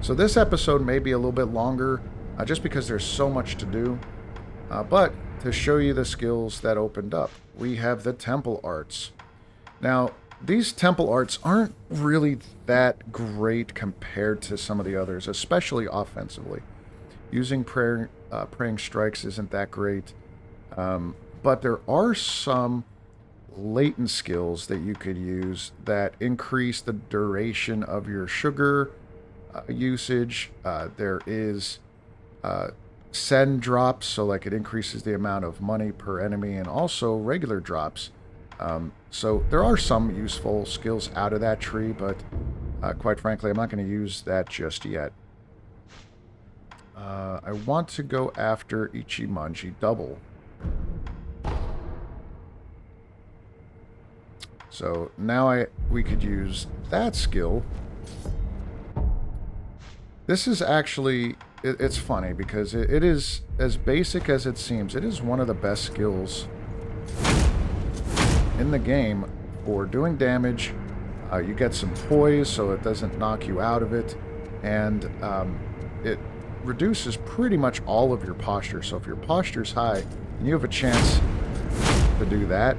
So this episode may be a little bit longer, just because there's so much to do. But to show you the skills that opened up, we have the temple arts. Now, these temple arts aren't really that great compared to some of the others, especially offensively. Using praying strikes isn't that great. But there are some latent skills that you could use that increase the duration of your sugar usage. There is sen drops, so like it increases the amount of money per enemy, and also regular drops. So there are some useful skills out of that tree, but quite frankly, I'm not going to use that just yet. I want to go after Ichimonji double. So now we could use that skill. This is actually, it's funny because it is as basic as it seems. It is one of the best skills in the game for doing damage. You get some poise so it doesn't knock you out of it, and it reduces pretty much all of your posture. So if your posture's high and you have a chance to do that,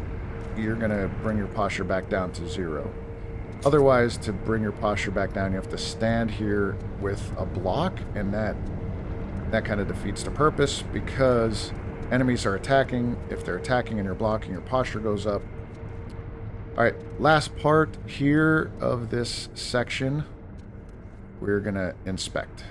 you're going to bring your posture back down to 0. Otherwise, to bring your posture back down, you have to stand here with a block, and that kind of defeats the purpose, because enemies are attacking. If they're attacking and you're blocking, your posture goes up. Alright, last part here of this section, we're going to inspect.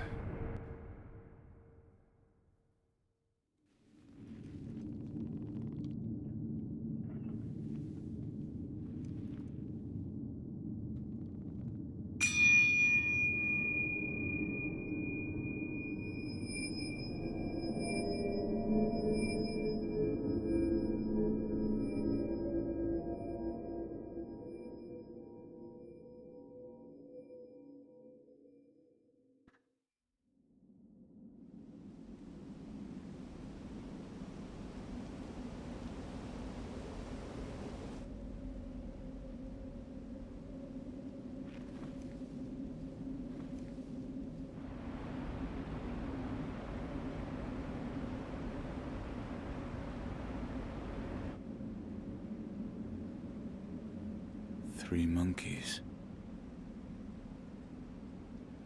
Three monkeys.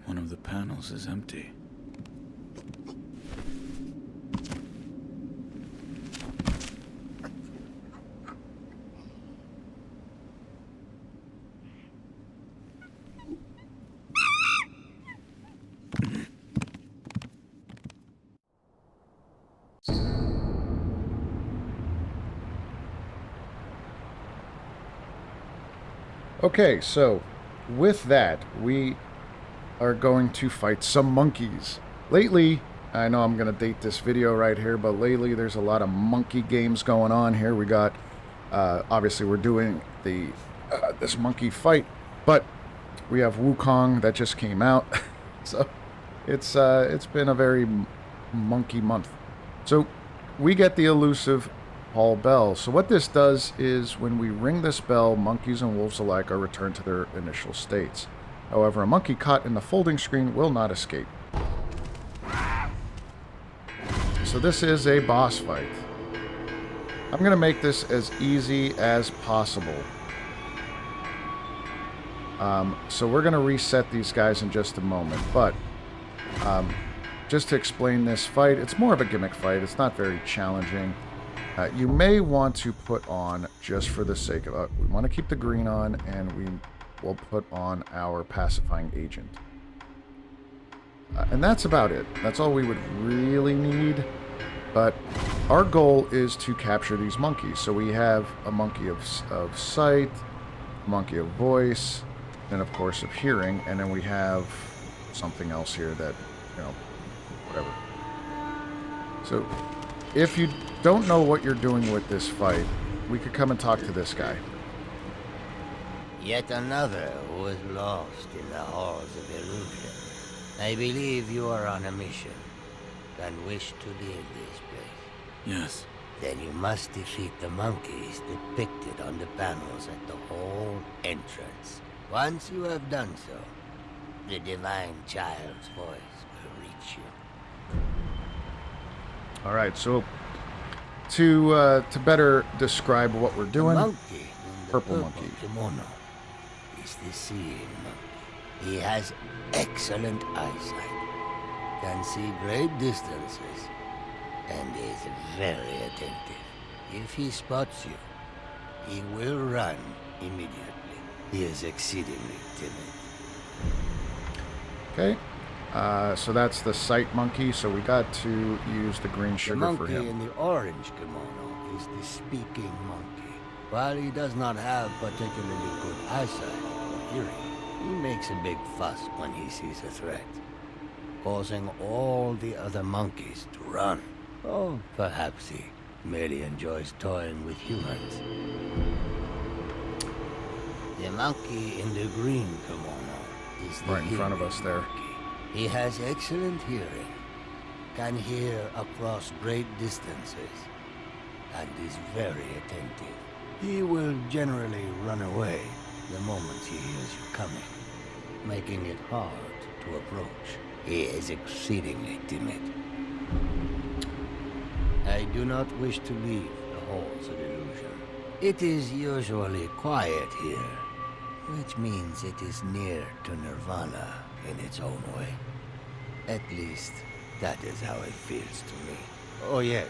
One of the panels is empty. Okay, so with that, we are going to fight some monkeys. Lately, I know I'm going to date this video right here, but lately there's a lot of monkey games going on here. We got, obviously we're doing the this monkey fight, but we have Wukong that just came out. So it's been a very monkey month. So we get the elusive Hall Bell. So what this does is when we ring this bell, monkeys and wolves alike are returned to their initial states. However, a monkey caught in the folding screen will not escape. So this is a boss fight. I'm going to make this as easy as possible. So we're going to reset these guys in just a moment. But just to explain this fight, it's more of a gimmick fight. It's not very challenging. You may want to put on, just for the sake of it, we want to keep the green on, and we will put on our pacifying agent. And that's about it. That's all we would really need. But our goal is to capture these monkeys. So we have a monkey of sight, a monkey of voice, and of course of hearing. And then we have something else here that, you know, whatever. So if you don't know what you're doing with this fight, we could come and talk to this guy. Yet another who is lost in the halls of illusion. I believe you are on a mission and wish to leave this place. Yes. Then you must defeat the monkeys depicted on the panels at the hall entrance. Once you have done so, the Divine Child's voice will reach you. All right, so to better describe what we're doing, the monkey in the purple monkey kimono is the seeing monkey. He has excellent eyesight, can see great distances, and is very attentive. If he spots you, he will run immediately. He is exceedingly timid. Okay. So that's the sight monkey, so we got to use the green sugar for him. The monkey in the orange kimono is the speaking monkey. While he does not have particularly good eyesight or hearing, he makes a big fuss when he sees a threat, causing all the other monkeys to run. Or perhaps he merely enjoys toying with humans. The monkey in the green kimono is the right in front of us there. Monkey. He has excellent hearing, can hear across great distances, and is very attentive. He will generally run away the moment he hears you coming, making it hard to approach. He is exceedingly timid. I do not wish to leave the halls of illusion. It is usually quiet here, which means it is near to nirvana in its own way. At least, that is how it feels to me. Oh yes.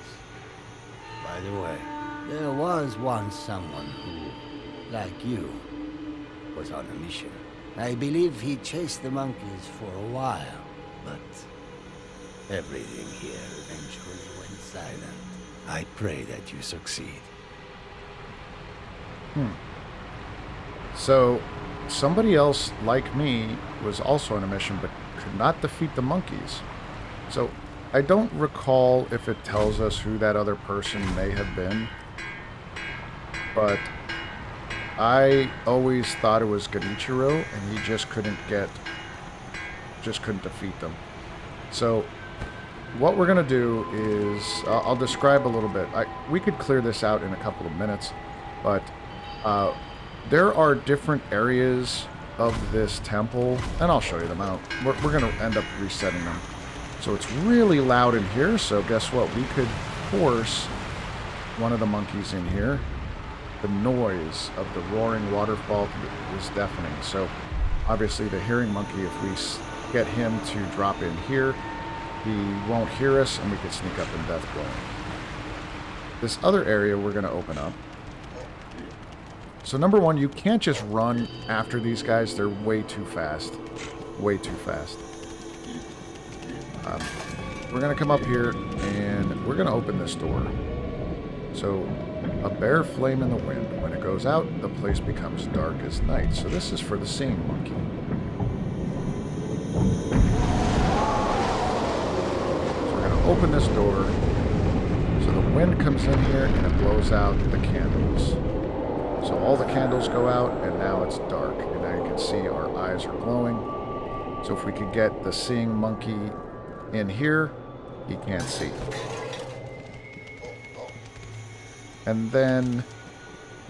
By the way, there was once someone who, like you, was on a mission. I believe he chased the monkeys for a while, but everything here eventually went silent. I pray that you succeed. So somebody else like me was also on a mission but could not defeat the monkeys. So I don't recall if it tells us who that other person may have been, but I always thought it was Genichiro, and he just couldn't defeat them. So what we're gonna do is I'll describe a little bit. We could clear this out in a couple of minutes, but there are different areas of this temple, and I'll show you them out. We're going to end up resetting them. So it's really loud in here, so guess what? We could force one of the monkeys in here. The noise of the roaring waterfall is deafening. So obviously the hearing monkey, if we get him to drop in here, he won't hear us, and we could sneak up and death blow him. This other area we're going to open up. So number one, you can't just run after these guys. They're way too fast. Way too fast. We're going to come up here, and we're going to open this door. So, a bare flame in the wind. When it goes out, the place becomes dark as night. So this is for the seeing monkey. So we're going to open this door. So the wind comes in here and it blows out the candles. So all the candles go out and now it's dark. And now you can see our eyes are glowing. So if we could get the seeing monkey in here, he can't see. And then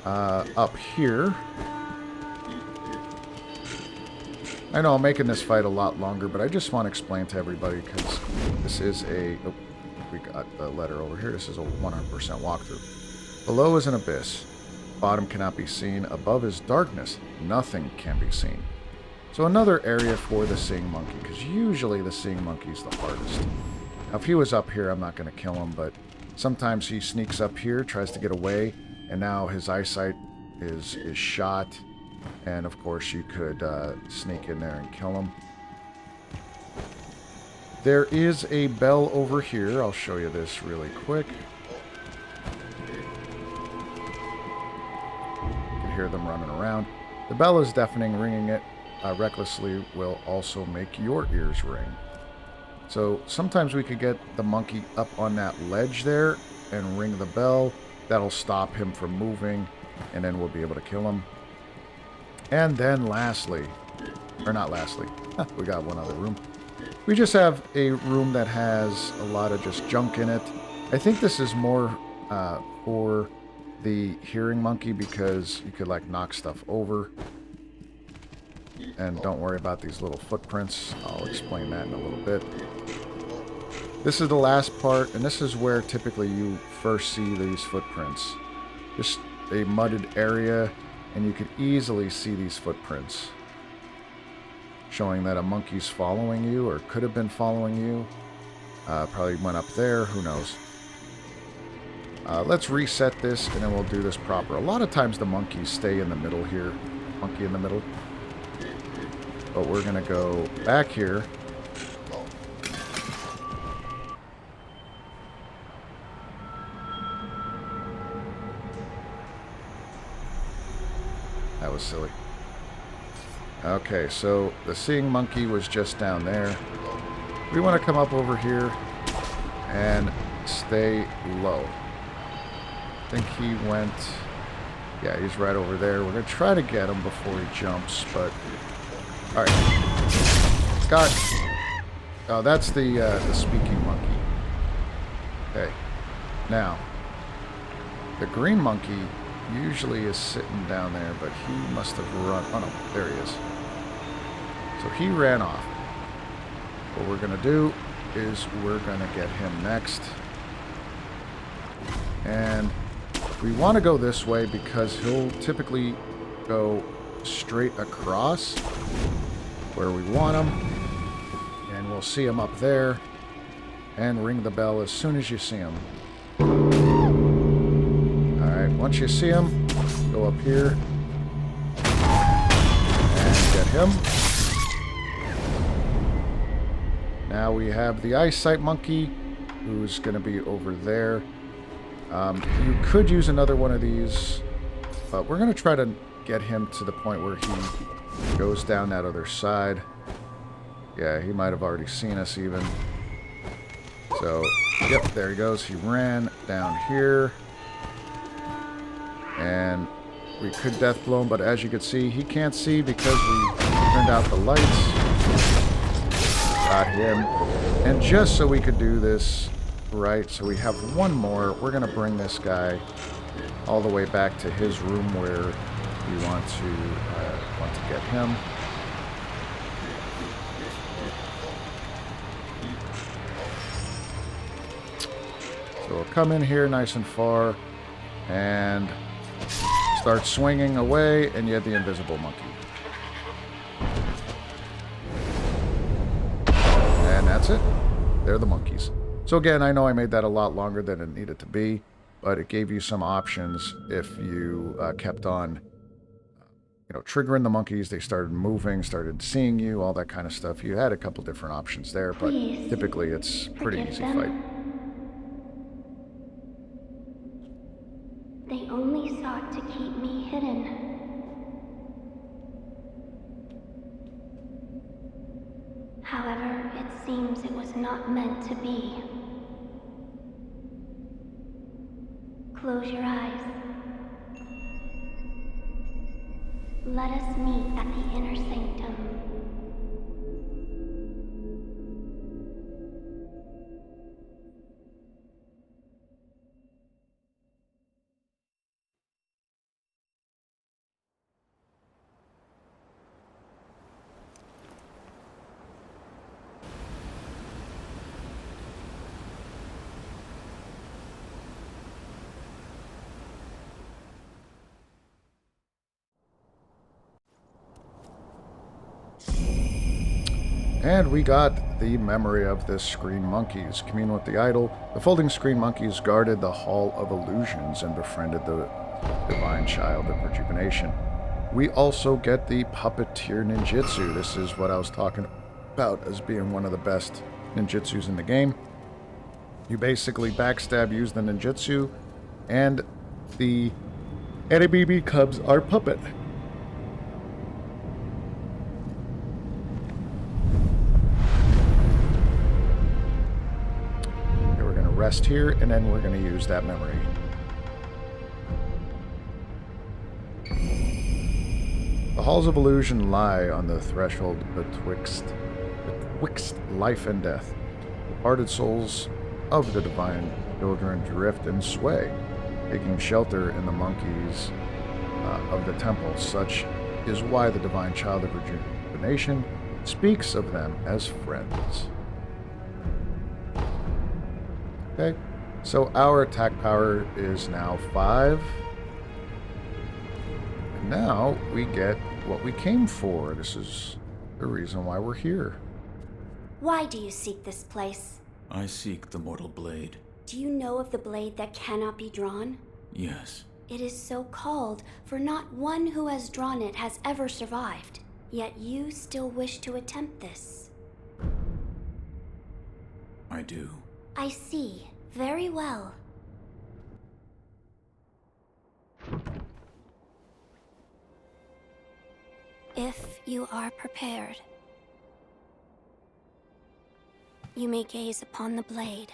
up here, I know I'm making this fight a lot longer, but I just want to explain to everybody because this is a, oh, we got the letter over here. This is a 100% walkthrough. Below is an abyss. Bottom cannot be seen. Above is darkness. Nothing can be seen. So another area for the seeing monkey, because usually the seeing monkey is the hardest. Now if he was up here, I'm not going to kill him, but sometimes he sneaks up here, tries to get away, and now his eyesight is shot. And of course you could sneak in there and kill him. There is a bell over here. I'll show you this really quick. You can hear them running around. The bell is deafening. Ringing it recklessly will also make your ears ring. So sometimes we could get the monkey up on that ledge there and ring the bell. That'll stop him from moving, and then we'll be able to kill him. And then lastly, or not lastly, we got one other room. We just have a room that has a lot of just junk in it. I think this is more for the hearing monkey because you could like knock stuff over. And don't worry about these little footprints. I'll explain that in a little bit. This is the last part, and this is where typically you first see these footprints. Just a mudded area, and you could easily see these footprints. Showing that a monkey's following you, or could have been following you. Probably went up there, who knows. Let's reset this, and then we'll do this proper. A lot of times the monkeys stay in the middle here. Monkey in the middle. But we're going to go back here. That was silly. Okay, so the seeing monkey was just down there. We want to come up over here and stay low. I think he went... Yeah, he's right over there. We're going to try to get him before he jumps, but... Alright. Got... Oh, that's the speaking monkey. Okay. Now, the green monkey usually is sitting down there, but he must have run... Oh, no. There he is. So he ran off. What we're going to do is we're going to get him next. And we want to go this way because he'll typically go straight across where we want him. And we'll see him up there. And ring the bell as soon as you see him. Alright, once you see him, go up here. And get him. Now we have the eyesight monkey, who's going to be over there. You could use another one of these, but we're going to try to get him to the point where he goes down that other side. Yeah, he might have already seen us even. So, yep, there he goes. He ran down here. And we could death blow him, but as you can see, he can't see because we turned out the lights. Got him. And just so we could do this right, so we have one more, we're going to bring this guy all the way back to his room where we want to get him. So we'll come in here nice and far and start swinging away, and you have the invisible monkey. And that's it. They're the monkeys. So again, I know I made that a lot longer than it needed to be, but it gave you some options if you kept on, triggering the monkeys. They started moving, started seeing you, all that kind of stuff. You had a couple different options there, but typically it's pretty easy fight. only sought to keep me hidden. However, it seems it was not meant to be. Close your eyes. Let us meet at the Inner Sanctum. And we got the memory of the screen monkeys. Commune with the idol. The folding screen monkeys guarded the Hall of Illusions and befriended the Divine Child of Rejuvenation. We also get the Puppeteer Ninjutsu. This is what I was talking about as being one of the best ninjutsus in the game. You basically backstab, use the ninjutsu, and the enemy becomes our puppet. Rest here, and then we're going to use that memory. The Halls of Illusion lie on the threshold betwixt life and death. The parted souls of the divine children drift and sway, taking shelter in the monkeys of the temple. Such is why the Divine Child of Rejuvenation speaks of them as friends. Okay, so our attack power is now 5. And now we get what we came for. This is the reason why we're here. Why do you seek this place? I seek the mortal blade. Do you know of the blade that cannot be drawn? Yes. It is so called, for not one who has drawn it has ever survived. Yet you still wish to attempt this. I do. I see. Very well. If you are prepared, you may gaze upon the blade.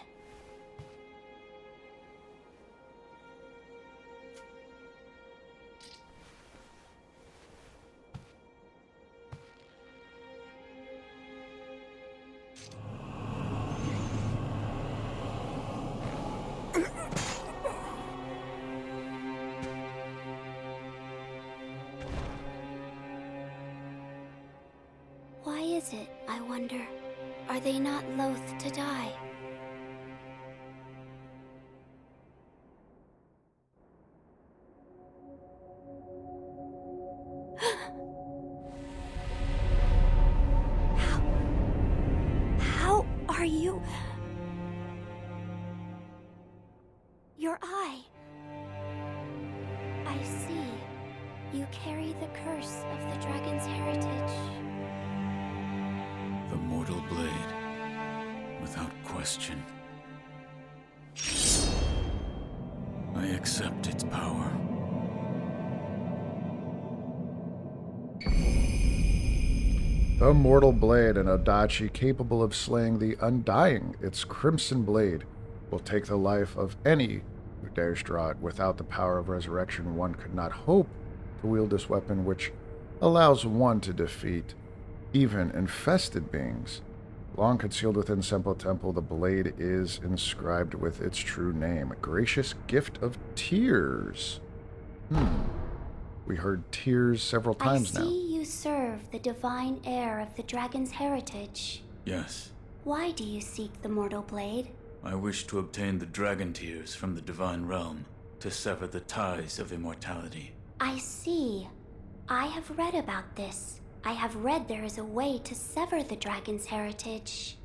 Why is it, I wonder? Are they not loath to die? How are you? Your eye. I see. You carry the curse of the dragon's heritage. The mortal blade, without question. I accept its power. The mortal blade, an Odachi capable of slaying the undying. Its crimson blade will take the life of any who dares draw it. Without the power of resurrection, one could not hope to wield this weapon, which allows one to defeat even infested beings. Long concealed within Senpou Temple, the blade is inscribed with its true name, Gracious Gift of Tears. We heard tears several times now. I see you serve the divine heir of the dragon's heritage. Yes. Why do you seek the mortal blade? I wish to obtain the dragon tears from the divine realm to sever the ties of immortality. I see. I have read about this. I have read there is a way to sever the dragon's heritage.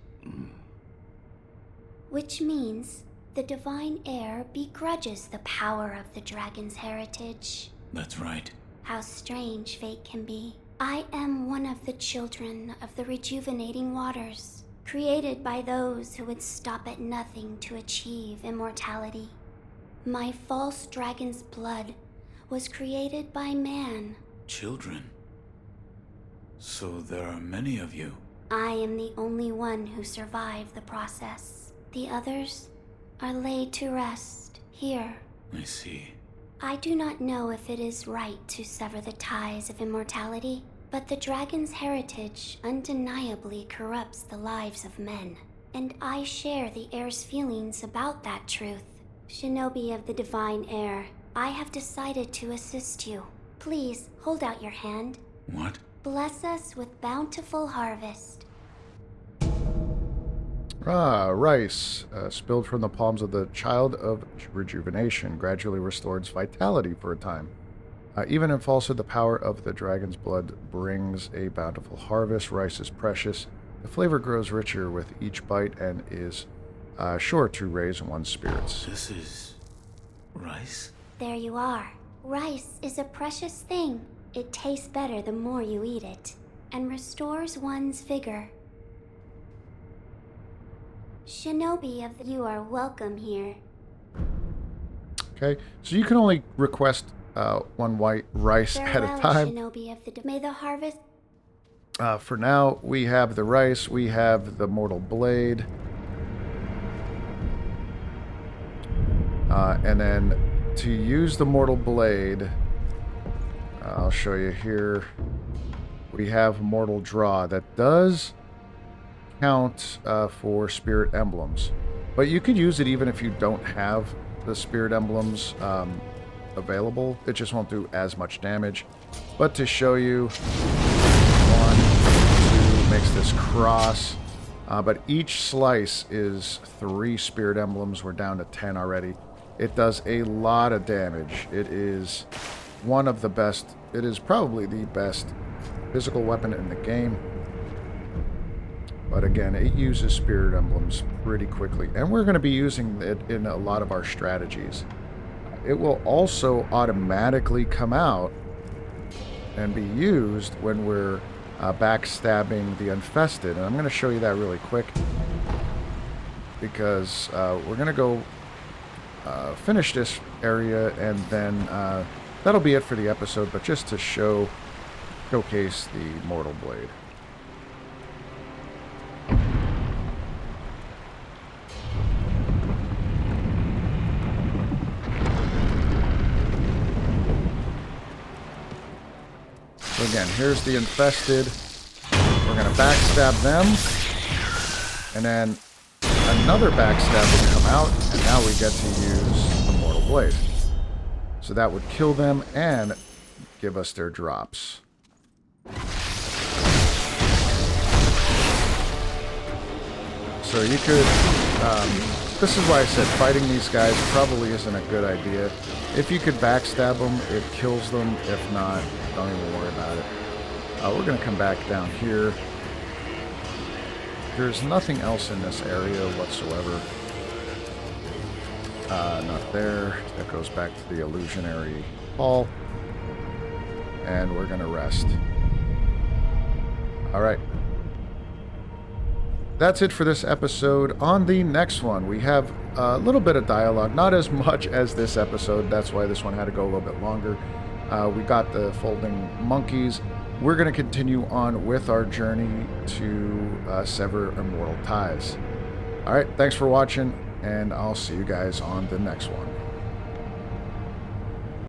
Which means the divine heir begrudges the power of the dragon's heritage. That's right. How strange fate can be. I am one of the children of the rejuvenating waters, created by those who would stop at nothing to achieve immortality. My false dragon's blood was created by man. Children? So there are many of you. I am the only one who survived the process. The others are laid to rest here. I see. I do not know if it is right to sever the ties of immortality, but the dragon's heritage undeniably corrupts the lives of men. And I share the heir's feelings about that truth. Shinobi of the Divine Heir, I have decided to assist you. Please, hold out your hand. What? Bless us with bountiful harvest. Rice, spilled from the palms of the Child of Rejuvenation, gradually restores vitality for a time. Even in falsehood, the power of the dragon's blood brings a bountiful harvest. Rice is precious. The flavor grows richer with each bite and is sure to raise one's spirits. This is... rice? There you are. Rice is a precious thing. It tastes better the more you eat it, and restores one's vigor. Shinobi of you are welcome here. Okay, so you can only request one white rice at a time. Shinobi of the may the harvest. For now, we have the rice, we have the mortal blade. And then to use the mortal blade, I'll show you here. We have mortal draw that does count for spirit emblems, but you could use it even if you don't have the spirit emblems available. It just won't do as much damage. But to show you, 1, 2 makes this cross, but each slice is 3 spirit emblems. We're down to 10 already. It does a lot of damage. It is one of the best, it is probably the best physical weapon in the game. But again, it uses spirit emblems pretty quickly, and we're going to be using it in a lot of our strategies. It will also automatically come out and be used when we're backstabbing the infested, and I'm going to show you that really quick because we're going to go finish this area, and then that'll be it for the episode, but just to showcase the mortal blade. So again, here's the infested. We're going to backstab them. And then another backstab will come out. And now we get to use the Mortal Blade. So that would kill them and give us their drops. So you could... this is why I said fighting these guys probably isn't a good idea. If you could backstab them, it kills them. If not, don't even worry about it. We're going to come back down here. There's nothing else in this area whatsoever. Not there. That goes back to the illusionary hall. And we're going to rest. Alright. That's it for this episode. On the next one, we have a little bit of dialogue. Not as much as this episode. That's why this one had to go a little bit longer. We got the folding monkeys. We're going to continue on with our journey to sever immortal ties. Alright, thanks for watching, and I'll see you guys on the next one.